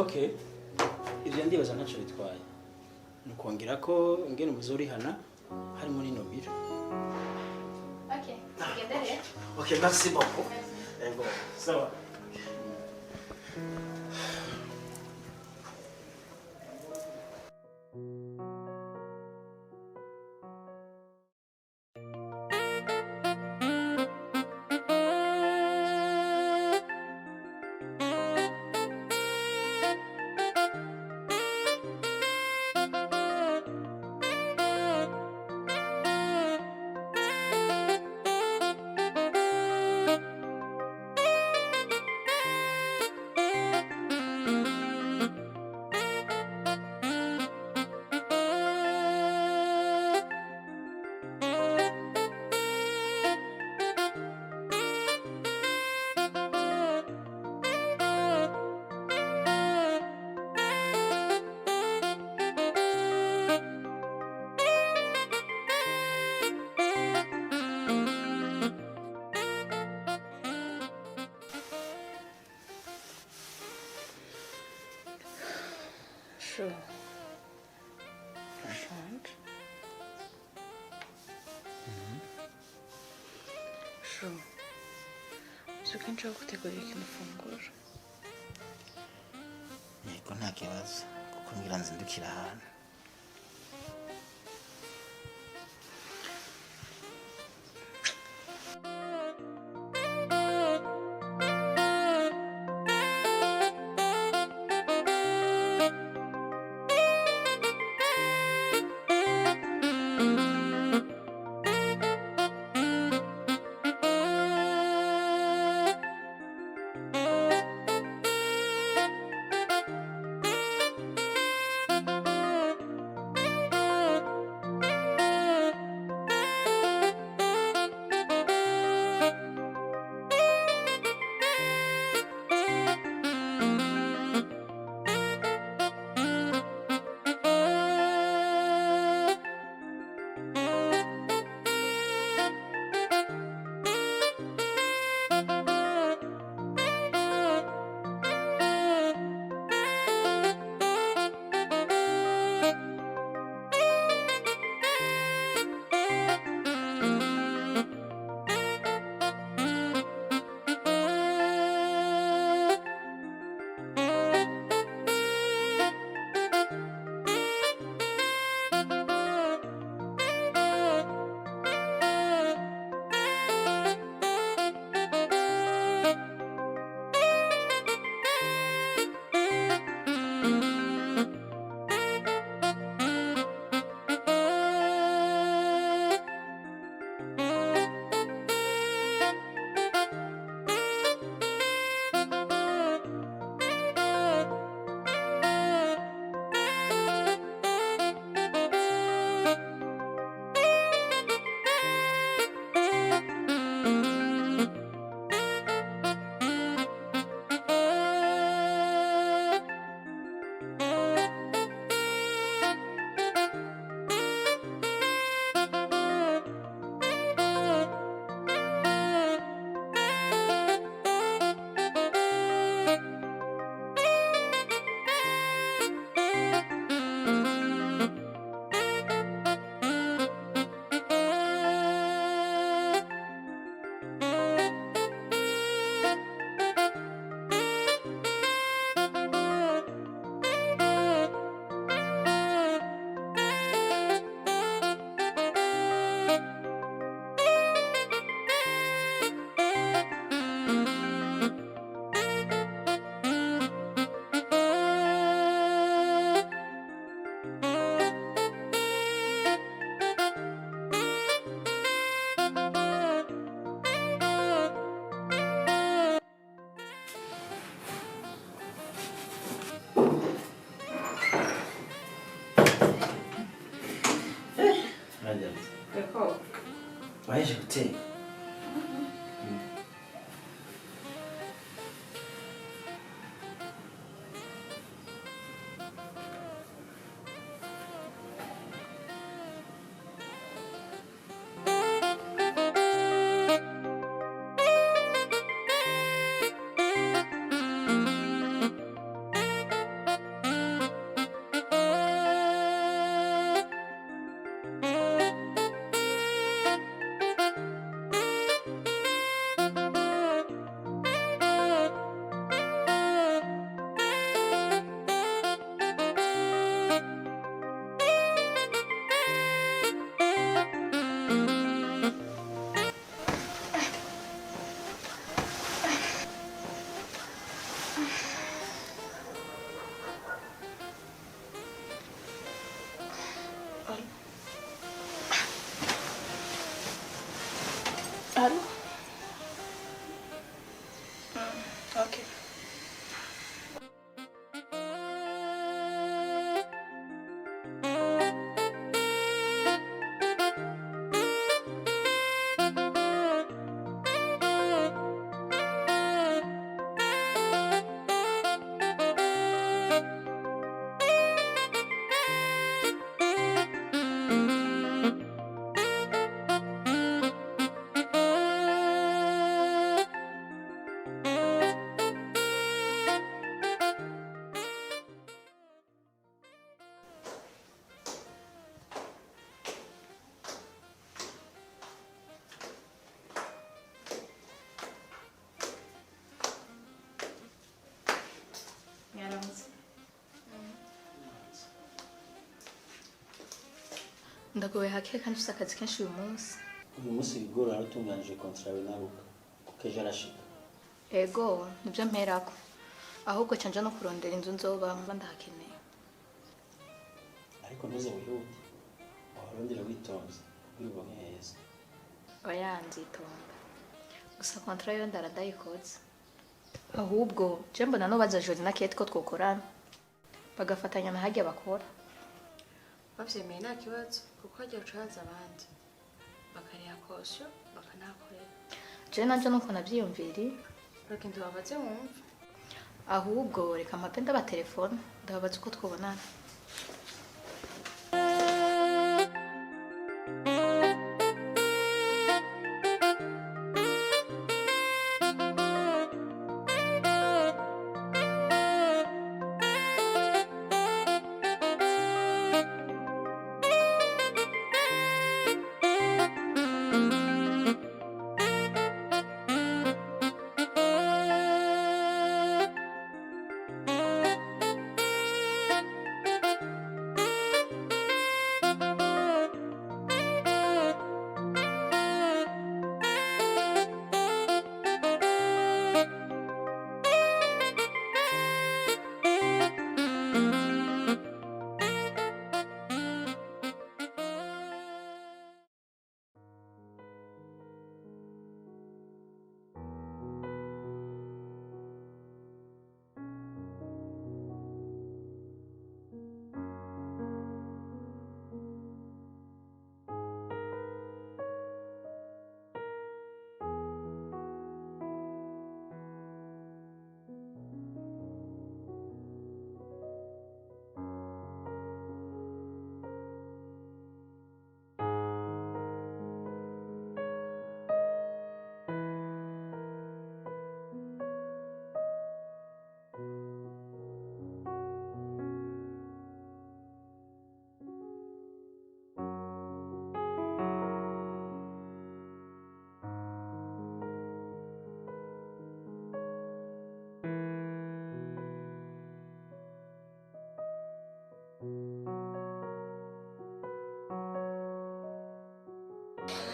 Speaker 6: Okay, ibyo ndibaza ntacyo bitwaye. Nukongera ko ngene muzorihana harimo n'ino biro.
Speaker 2: Okay, tugendere.
Speaker 8: Okay, merci beaucoup. Bon, ça va.
Speaker 5: Sure. Shonje. Sure. Uzi nshaka gutegurira ikintu ufungura.
Speaker 8: Yego nta kibazo kuko ngira nzindukira ahantu.
Speaker 6: waje guteka
Speaker 3: Allô? Ok.
Speaker 2: ndagoye hake kandi ufite akazi kenshi uyu munsi.
Speaker 6: uyu munsi bigora aratunganije kontra we naruka kuko ejo arashika.
Speaker 2: Ego nibyo mperako ahubwo canja no kurondera inzu nzobamva mba ndahakeneye.
Speaker 6: ariko ntuze wihute waharondera witonze kugira ubone heza.
Speaker 2: Oya nzitonda gusa kontra yo ndaradayikoze. Ahubwo je mbona no baza Joli na Kate ko twokorana bagafatanya na hajya bakora.
Speaker 3: Bavyemeye nta kibazo kuko hajya ucaza abandi bakariha kosyo bakanakorera.
Speaker 2: Je nanje nuko navyiyumviri
Speaker 3: Reka ndubabaze wumve.
Speaker 2: ahubwo reka mpape ndabatelefone ndababaza uko twobonana.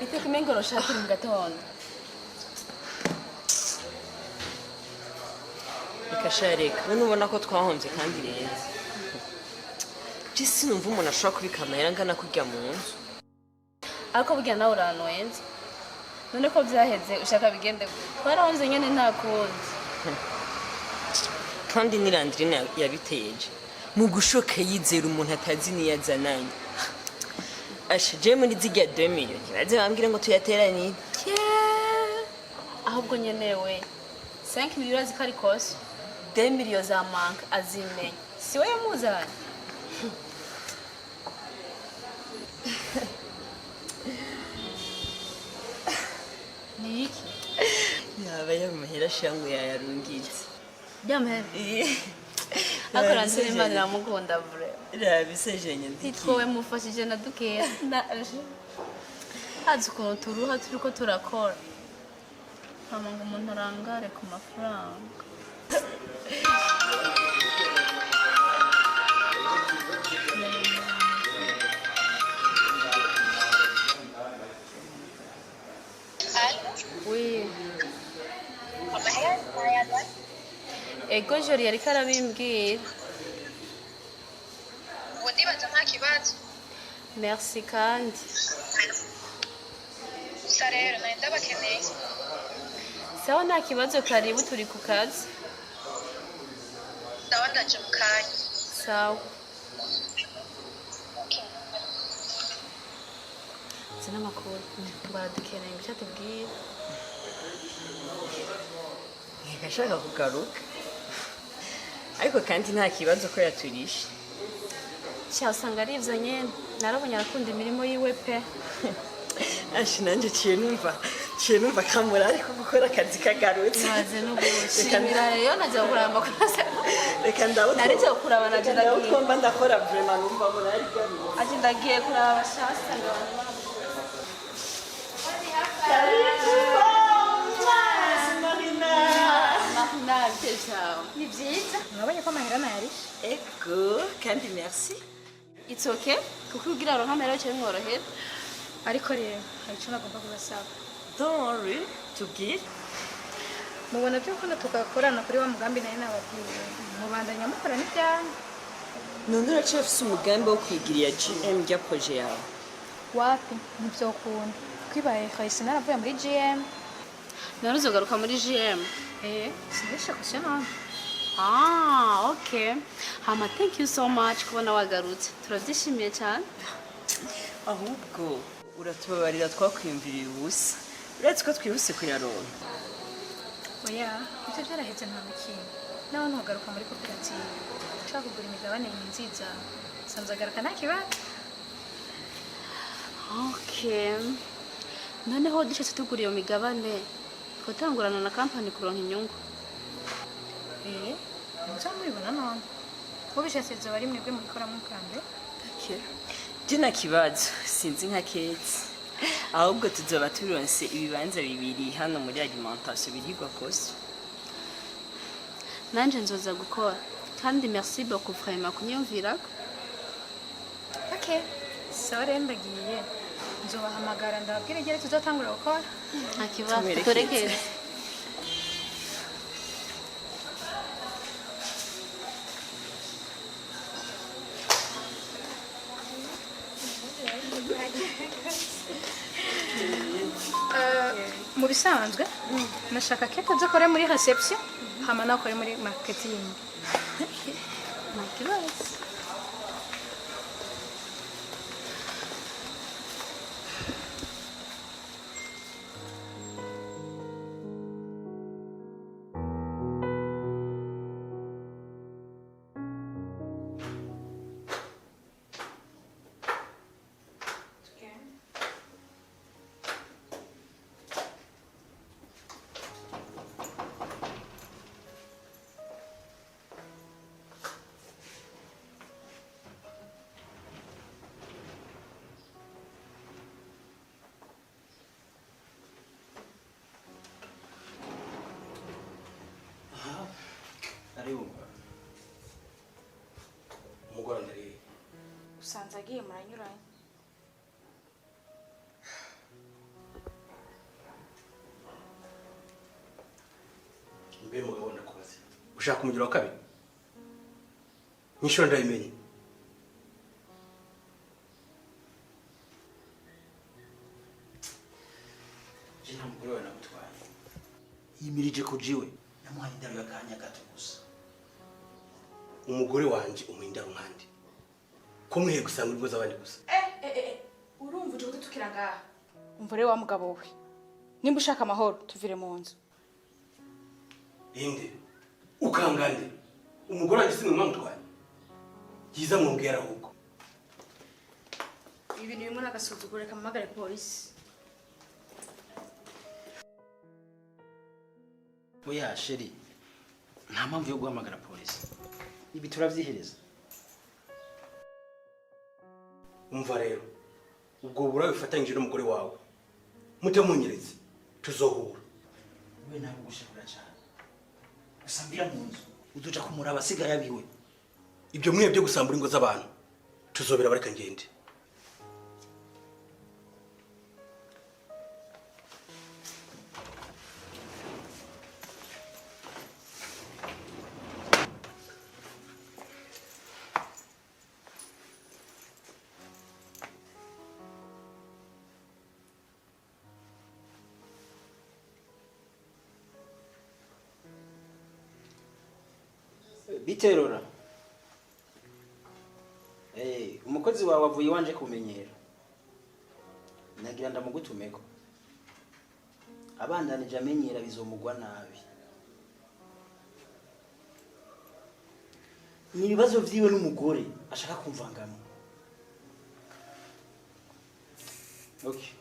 Speaker 3: Iteka imengoro shakira mu gatondo.
Speaker 4: ikashareka none ubona ko twahomvye kandi neza. Je sinumva umuntu ashobora kubika amahera angana kurya mu nzu.
Speaker 7: ariko burya nawe uranwenze none ko vyaheze ushaka bigende twarahonze nyene nta kundi.
Speaker 4: kandi nirandire yabiteje mu gushoka yizera umuntu atazi niyazananye. Asha je muri zirya 2 million baze bambwire ngo tuyateranye.
Speaker 7: ahubwo nyene we 5 million zikari kose 2 million za manka azimenye si we yamuzanye. Niki
Speaker 4: yaba yamahera shangu yayarungitse.
Speaker 7: Jamhera. Akora nsene Imana iramukunda vure.
Speaker 4: Rabisejenye ndiki.
Speaker 7: Titwowe mufashije na dukera. Hazi ukuntu turuha turiko turakora. Hama ngo umuntu arangare ku mafaranga. Oui. Ego Jori yariko arabimbwira.
Speaker 2: Ubu ndibaza nta kibazo.
Speaker 7: merci kandi
Speaker 2: gusa rero nari ndabakeneye
Speaker 7: sawa nta kibazo karibu turi ku kazi
Speaker 2: ndaba ndaje mu kanya
Speaker 7: sawa zina amakuru baradukeneye ngo icyo atubwira
Speaker 4: Ngashaka kugaruka ariko kandi nta kibazo ko yaturishe
Speaker 7: sha usanga ari ivyo nyene narabonye arakunda imirimo yiwe pe
Speaker 4: ashi nanje ciye numva kamura ariko gukora akazi kagarutse
Speaker 7: maze n'ubushimira rero najya kuraba amakuru
Speaker 4: reka ndabona
Speaker 7: narije kuraba naje ndagiye
Speaker 4: ko mba ndakora vraiment numva murari garuye
Speaker 7: aje ndagiye kuraba abashaka
Speaker 2: ni byiza mwabonye ko amahera nayarishe
Speaker 4: ego kandi merci
Speaker 7: it's okay kuko ugira aronka amahera cyo bimworohera
Speaker 2: ariko rero hari icyo nagomba kubasaba
Speaker 4: don't worry tubwire
Speaker 2: mubona by'ukunda tugakorana kuri wa mugambi nayo nababwiye mubandanya mukora n'ibyanyu
Speaker 4: none uraciye ufise umugambi wo kwigirira GM rya projet yawe
Speaker 2: wapi ntibyokunda twibaye kahise naravuye muri GM
Speaker 7: naruzogaruka muri GM
Speaker 2: sinishe kushya none
Speaker 7: okay hama thank you so much kubona wagarutse turabyishimiye cyane
Speaker 4: ahubwo uratubabarira twakwiyumviriye ubusa uretse ko twihuse kuyaronka
Speaker 2: oya ibyo byaraheze nta mikino nawe ntugaruka muri koperative ushaka kugura imigabane ni nziza sanzagaruka nta kibazo
Speaker 7: okay noneho dushetse tugura iyo migabane twatangurana na kampani kuronka inyungu
Speaker 2: muza mubibona none ubishatse zoba ari mwebwe mubikoramo ubwambere
Speaker 4: je nta kibazo sinzi nka ketse ahubwo tuzoba turonse ibibanza bibiri hano muri alimentation birigwa kose
Speaker 7: nanje nzoza gukora kandi merci beaucoup vraiment kunyumvirako
Speaker 2: okay sawa rero ndagiye nzobahamagara ndababwira igihe tuzotangura gukora
Speaker 7: nta kibazo turekeze
Speaker 2: mu bisanzwe nashaka ko tuzakore muri reception hama nakore muri marketing
Speaker 7: nta kibazo
Speaker 1: umugore ndari
Speaker 3: usanze agiye muranyuranye
Speaker 1: mbe mugabo ndakubaza ushaka umugira wa kabiri nyishura ndabimenye je nta mugore wawe namutwaye yimirije ko jiwe namuhaye indaro y'akanya gato gusa umugore wanje umuhindaro nkandi ko mwihe gusanga ingo z'abandi gusa
Speaker 3: urumva uje kudutukira ngaha umva rero wa mugabo we nimba ushaka amahoro tuvire mu nzu
Speaker 1: inde ukangande umugore wanje simwe mwamutwaye yiza mwongera ahubwo
Speaker 3: ibintu bimwe n'agasuzuguro reka mpamagare polisi
Speaker 6: oya sheri nta mpamvu yo guhamagara polisi ibi turavyihereza
Speaker 1: umva rero ubwo bura bifatanyije n'umugore wawe mute munyeretse tuzohura
Speaker 6: we nawe gushakura cyane usambira mu nzu uduca kumuraba asigaye abiwe
Speaker 1: ibyo mwe byo gusambura ingo z'abantu tuzobera bareka ngende
Speaker 6: biterora umukozi wawe avuye wanje kumenyera nagira ndamugutumeko abandanije amenyera bizomugwa nabi ni ibibazo vyiwe n'umugore ashaka kumvangamo okay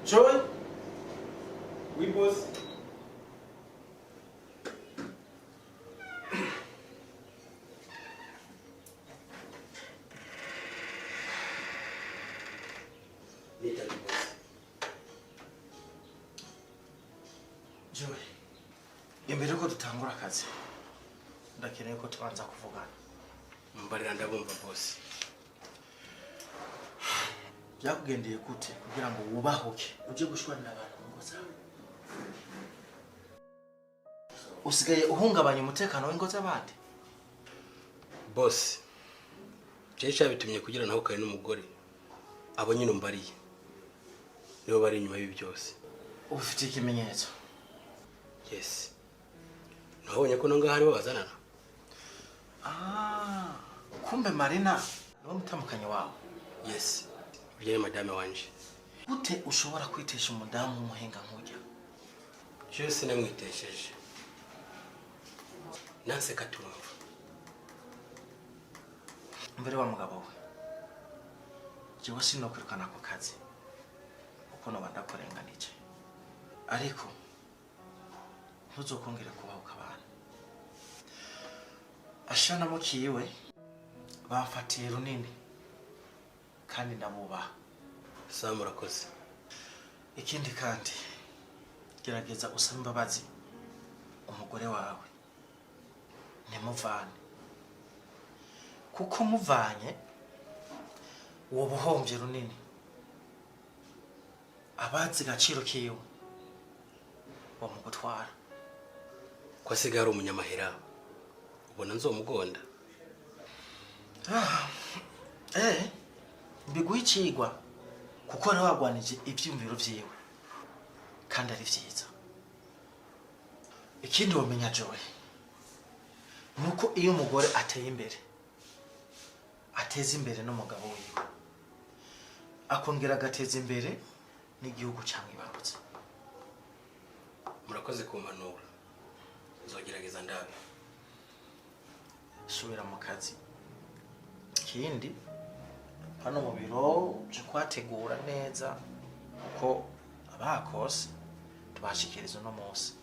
Speaker 6: Joy? Oui, boss.
Speaker 8: Joy, imbere ko dutangura akazi ndakeneye ko tubanza kuvugana.
Speaker 1: Mbarira ndabumva boss.
Speaker 8: Byakugendeye gute kugira ngo wubahuke uje gushwanira abantu ngo zawe? Usigaye uhungabanya umutekano w'ingo z'abandi?
Speaker 1: Boss, cyesha bitumye kugira naho kare n'umugore abo nyine mbariye nibo bari inyuma y'ibi byose.
Speaker 8: Ufite ikimenyetso?
Speaker 1: Yes. Nabonye ko nonga hariho bazanana.
Speaker 8: Kumbe Marina niwe mutamukanye wawe?
Speaker 1: Yes. Uriye madame wanje.
Speaker 8: Gute ushobora kwitesha umudamu w'umuhenga nk'ujya?
Speaker 1: Cyose namwitesheje. Nanse katumva.
Speaker 8: Mbere wa mugabo we. Jewe sinokwirukana ku kazi. Kuko no bandakorenganije. Ariko ntuzokongere kubaho kabana. Ashana mukiwe bafatiye runini. Kandi ndamubaha.
Speaker 1: Sawa murakoze.
Speaker 8: Ikindi kandi gerageza usaba imbabazi umugore wawe. Nimuvane. Kuko muvanye uwo buhombye runini. Abazi gaciro kiwe bamugutwara.
Speaker 1: Ko asigara umunyamahera. Ubona nzomugonda.
Speaker 8: Mbiguha icigwa kuko ari wagwanije ibyumviro vyiwe kandi ari vyiza. Ikindi wamenya Joy nuko iyo umugore ateye imbere ateza imbere n'umugabo wiwe akongera agateza imbere n'igihugu cyamwibarutse.
Speaker 1: Murakoze kumpanura. Nzogerageza ndabe.
Speaker 8: Subira mu kazi. Ikindi hano mu biro uje kwategura neza kuko abakose tubashikiriza no munsi.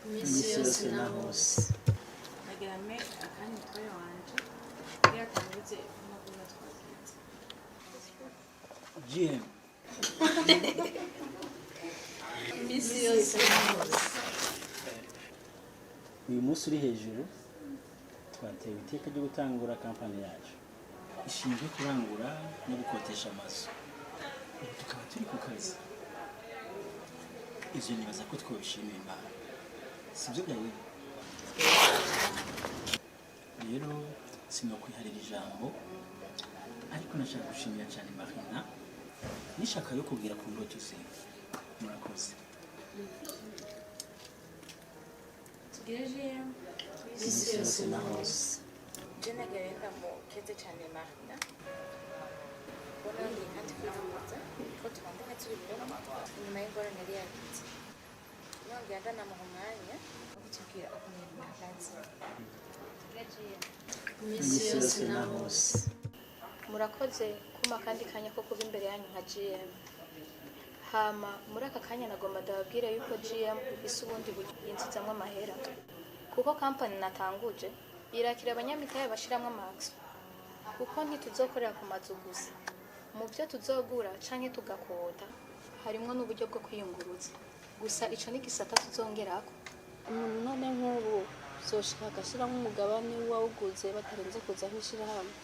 Speaker 7: Misi yose na hose.
Speaker 3: Nagerame akanya mutwaye wanje kugira atangize amakuru twagenze.
Speaker 6: GM.
Speaker 7: Misi yose na hose.
Speaker 11: Uyu munsi uri hejuru twatewe iteka ryo gutangura kampani yacu ishinzwe kurangura no gukotesha amazu. Ubu tukaba turi ku kazi. Ivyo nibaza ko twabishimiye Imana. Sibyo byawe? Rero sinokwiharira ijambo ariko nashaka gushimira cyane Marina nishaka yo kubwira ku ndoto ze. Murakoze.
Speaker 3: Tugereje
Speaker 7: Misi yose na hose.
Speaker 3: Jena gerenda mu keze cyane Marina. Bona ni kandi kwivuza ko tubandana turi biro nyuma y'ingorane yari yagize. Nongera namuhumanya gutubwira ukuntu bihagaze.
Speaker 7: Misi yose na hose.
Speaker 2: Murakoze kuma kandi kanya ko kuba imbere yanyu nka GM. Hama muri aka kanya nagomba ndababwira yuko GM ifise ubundi yinzizamwe amahera. Kuko company natanguje irakira abanyamitahe bashiramwe amax. Kuko ntituzokorera ku mazu gusa. Mu byo tuzogura canke tugakoda harimo n'uburyo bwo kwiyunguruza. Gusa ico ni gisata tuzongerako.
Speaker 7: umuntu none nk'ubu zoshika agashira nk'umugabane wawuguze batarenze kuza nk'ishirahamwe.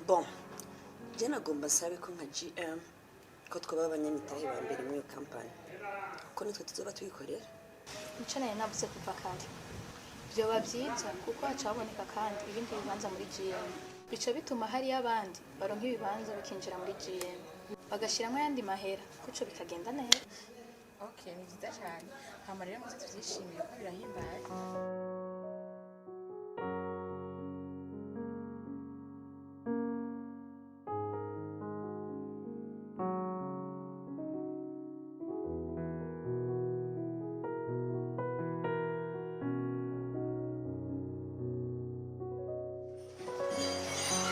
Speaker 4: Bon, je nagomba sabe ko nka GM ko twaba abanyamitahe ba mbere muri iyo kampani kuko nitwe tuzoba tuyikorera.
Speaker 2: Nico nayo navuze kuva kare. Vyoba vyiza kuko hacaboneka kandi ibindi bibanza muri GM. Bico bituma hari abandi baronka ibibanza bakinjira muri GM. Bagashiramo yandi mahera kuco bikagenda neza.
Speaker 3: Okay, ni byiza cyane. Hama rero muze tuvyishimiye ko birahimbaye.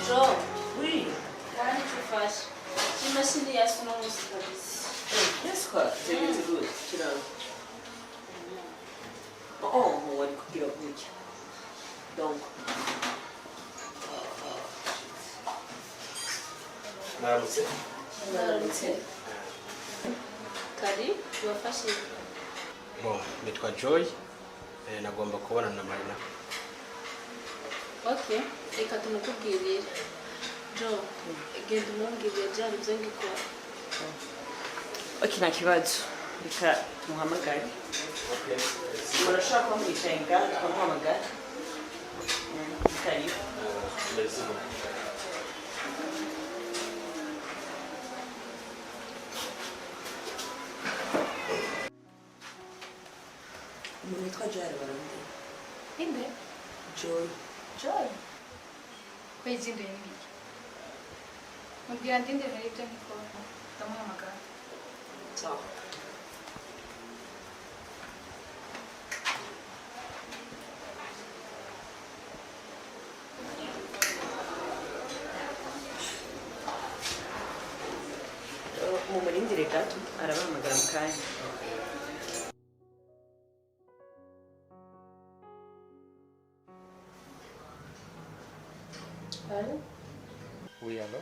Speaker 7: Jo, oui. Kwani tufashe. Imashini yacu no musi kabisa.
Speaker 4: Yes, quoi, c'est good. On va couper la bouche. Donc,
Speaker 1: Maramutse.
Speaker 7: Maramutse. Kari, wafashe.
Speaker 1: Bon, nitwa Joy. Nagomba kubona na Marina.
Speaker 7: Okay, reka tumukubwirire. Jo, genda umubwirire byari byo ngikora.
Speaker 4: okay, nta kibazo. Reka tumuhamagare. Murashaka kuba mwicaye ngaha tukamuhamagara. Karibu.
Speaker 1: Merci.
Speaker 4: Umuntu witwa Joy arabarondera.
Speaker 2: Inde?
Speaker 4: Joy.
Speaker 2: Joy. Kwezinduye n'ibiki? Mubwira ndinde rero ibyo nkikora. Ndamuhamagara.
Speaker 4: Ciao. Mumurindire gato arabahamagara mu kanya.
Speaker 2: Allô?
Speaker 10: Oui, allô?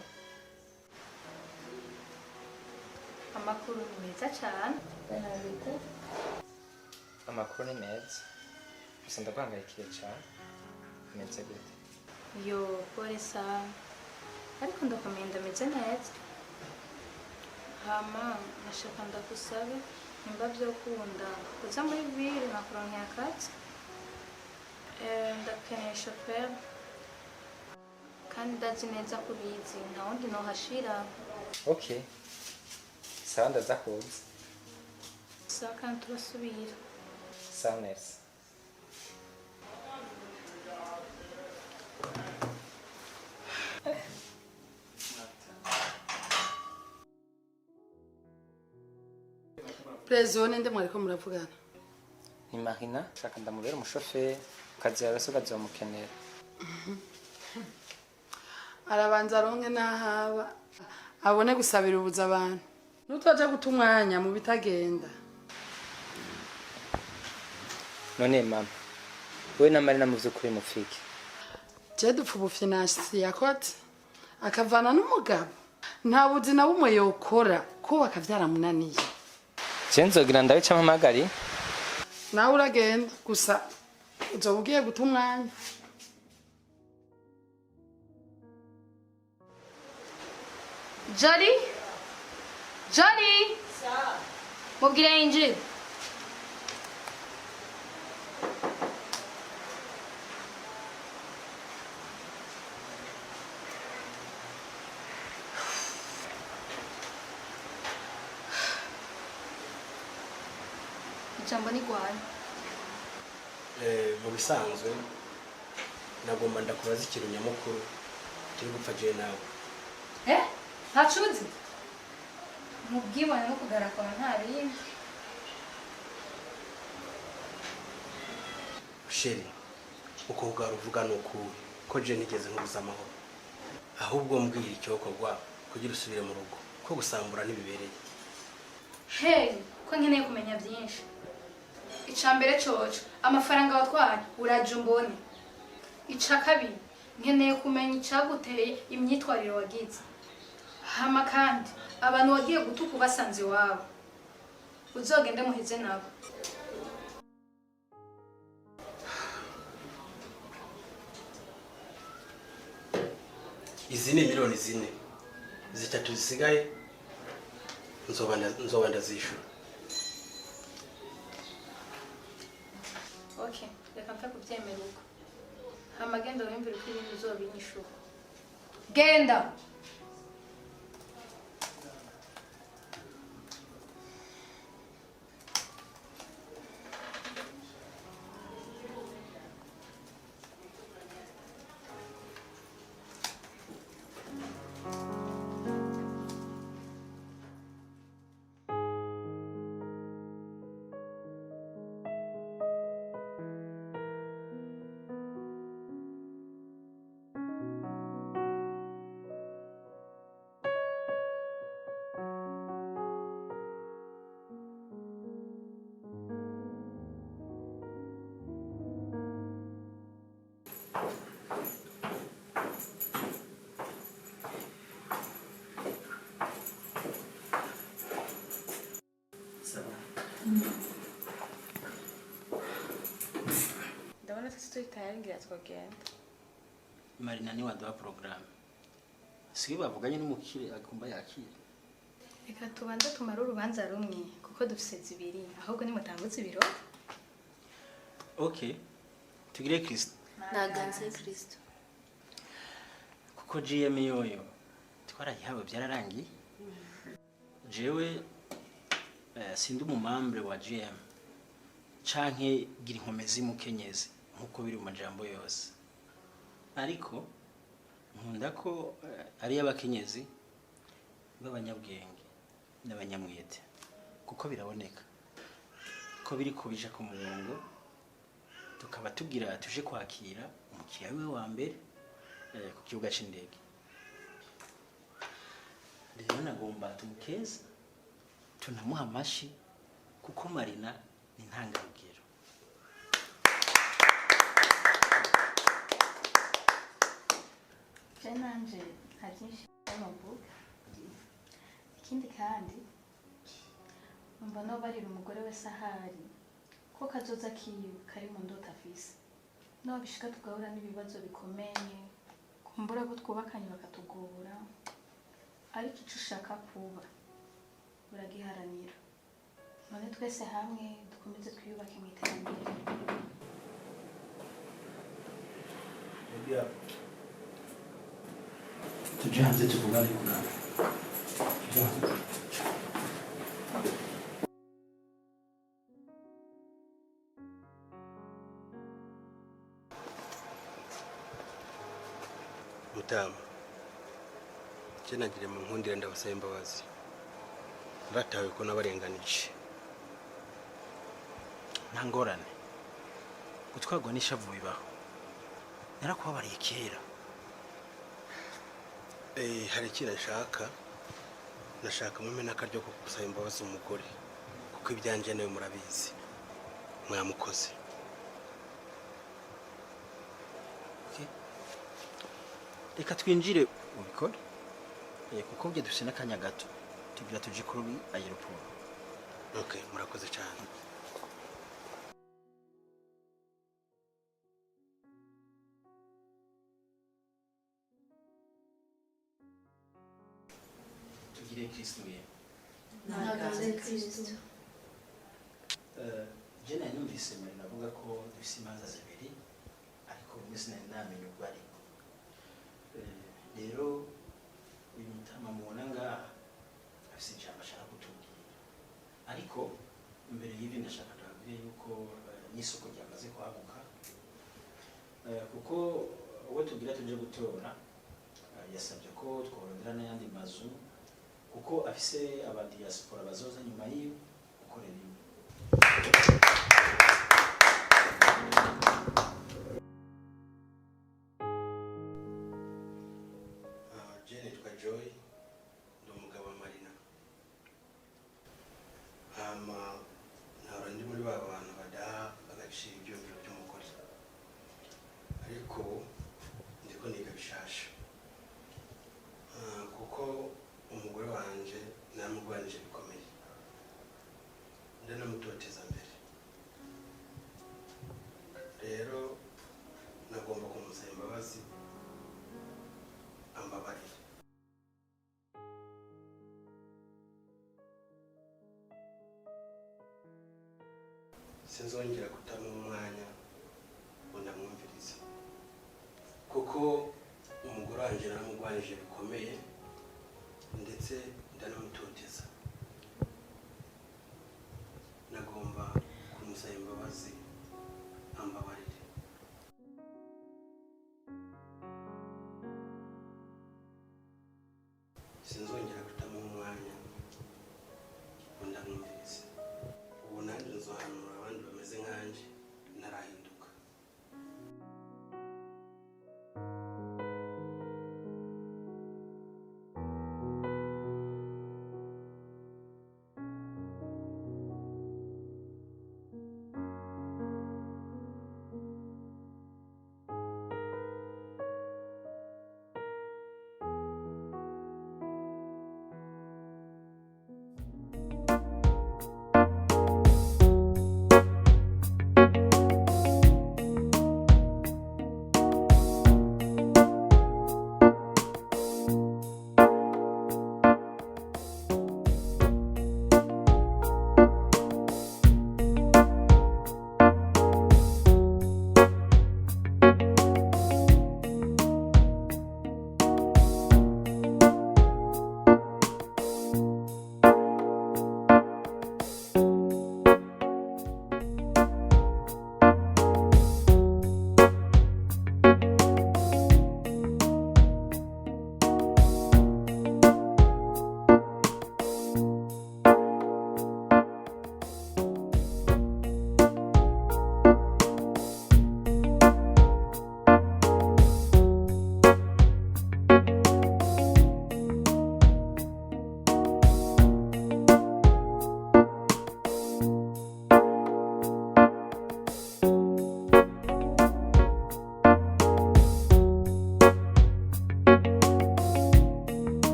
Speaker 2: Amakuru ni meza cyane. Benabite.
Speaker 10: Amakuru ni meza. Gusa ndaguhangayikiye cyane. Meze gute?
Speaker 2: Yo, pole sana. Ariko ndakomeye ndameze neza. Hama, nashaka ndakusabe nimba vyokunda kuza muri ville nkakuronkera akazi. Ndakeneye chauffeur. Kandi ndazi neza kubizi nta wundi nohashira.
Speaker 10: Okay. Sawa ndaza kuza.
Speaker 2: Sawa kandi turasubira.
Speaker 10: Sawa neza.
Speaker 9: Prezo ninde mwariko muravugana?
Speaker 10: Ni Marina, shaka ndamubera umushoferi. Kazi yawe so kazomukenera.
Speaker 9: Arabanza aronke n'ahaba abone gusabira ubuza abantu. Nutwaje guta umwanya mu bitagenda.
Speaker 10: None mama, we na Marina mu vyukuri mufiki.
Speaker 9: Je dupfa ubufinansi yakote akavana n'umugabo. Nta buzi na bumwe yokora ko bakavyaramunaniye.
Speaker 10: Je nzogira ndabica mpamagari.
Speaker 9: Nawe uragenda gusa uzoba ugiye guta umwanya.
Speaker 2: Jolly? Jolly? Sawa. Mubwire yinjire. Ijambo ni gwana.
Speaker 1: Mu bisanzwe nagomba ndakubaza ikintu nyamukuru kiri gupfa je nawe.
Speaker 2: Ntacuzi? Mubwibone no kugarakora nta bindi.
Speaker 1: Sheri, uko ugaruvuga nukuwe ko je nigeze nkubuza amahoro. Ahubwo mbwira icyokorwa kugira usubire mu rugo ko gusambura ntibibereye.
Speaker 2: Hey, ko nkeneye kumenya byinshi. Icambere coco, amafaranga watwaye uraje umbone. Ica kabiri, nkeneye kumenya icaguteye imyitwarire wagize. Hama kandi abantu wagiye gutuka basanze iwabo. Uzogende muhize nabo.
Speaker 1: izi ni miliyoni 4 zitatu zisigaye nzoba ndazishura.
Speaker 2: Okay, reka mfa kubyemera uko. Hama genda wiyumvire uko ibintu uzobinyishura. Genda!
Speaker 3: Ndabona turi tayari ngira twagenda.
Speaker 6: Marina ni waduha porogaramu. Siwe bavuganye n'umukire agomba yakira.
Speaker 2: Reka tubanze tumara urubanza rumwe kuko dufise zibiri ahubwo nimutambutse ibiro.
Speaker 6: Okay. Tugire Kristo.
Speaker 7: Naganze Kristo.
Speaker 6: Kuko GM yoyo twarayihawe byararangiye. Jewe sindi umumambre wa GM. Canke gira inkomezi mukenyezi nkuko biri mu majambo yose. Ariko nkunda ko ari abakenyezi b'abanyabwenge n'abanyamwete kuko biraboneka ko biri kubija ku murongo tukaba tugira tuje kwakira umukiriya we wa mbere ku kibuga c'indege. Rero nagomba tumukeza tunamuha amashi kuko Marina ni ntangarugero.
Speaker 2: Nanje nta byinshi y'amavuga. Ikindi kandi numva no barira umugore wese ahari ko kazoza kiyo kari mu ndota afise. No bishika tugahura n'ibibazo bikomeye kumbura ko twubakanye bakatugora. Ariko icyo ushaka kuba uragiharanira. None twese hamwe dukomeze twiyubake mu iterambere.
Speaker 6: Tujye hanze tuvugane ku nama.
Speaker 1: Mutama, nagire mu nkundire ndabasaba imbabazi. Ndatawe ko nabarenganije.
Speaker 6: Nta ngorane. Gutwagwa n'ishavu bibaho. Narakubabariye kera.
Speaker 1: Hari ikintu nashaka mume n'akaryo ko gusaba imbabazi umugore kuko ibyanje nawe murabizi mwamukoze.
Speaker 6: Reka twinjire ubikore kuko bye dufise n'akanya gato tugira tuje kuri aeroport.
Speaker 1: Okay, murakoze cyane.
Speaker 6: Tugire Kristo ye.
Speaker 7: Naganze Kristo.
Speaker 6: Jena numvise Marina avuga ko dufise imanza zibiri ariko mwese namenye ubwo ari. Rero uyu mutama mubona ngaha afise ijambo ashaka kutubwira. Ariko mbere y'ibyo ndashaka ndababwire yuko n'isoko ryamaze kwaguka kuko uwo tugira tuje gutora yasabye ko tworondera n'ayandi mazu kuko afise abadiaspora bazoza nyuma yiwe gukorera iwe.
Speaker 1: Joy ndo umugabo wa Marina. Nahora ndi muri ba bantu badaha agaciro ibyumviro by'umugore. Ariko ndiko niga bishasha. Kuko umugore wanje namugwanije bikomeye. Ndanamutoteza mbere. Rero nagomba kumusaba imbabazi sinzongera kutamuha umwanya ngo ndamwumvirize kuko umugore wanjye naramugwanije bikomeye ndetse ndanamutoteza. Nagomba kumusaba imbabazi ambabarire. Sinzongera kutamuha umwanya ngo ndamwumvirize. Ubu nanjye nzohanura abandi bameze nkanje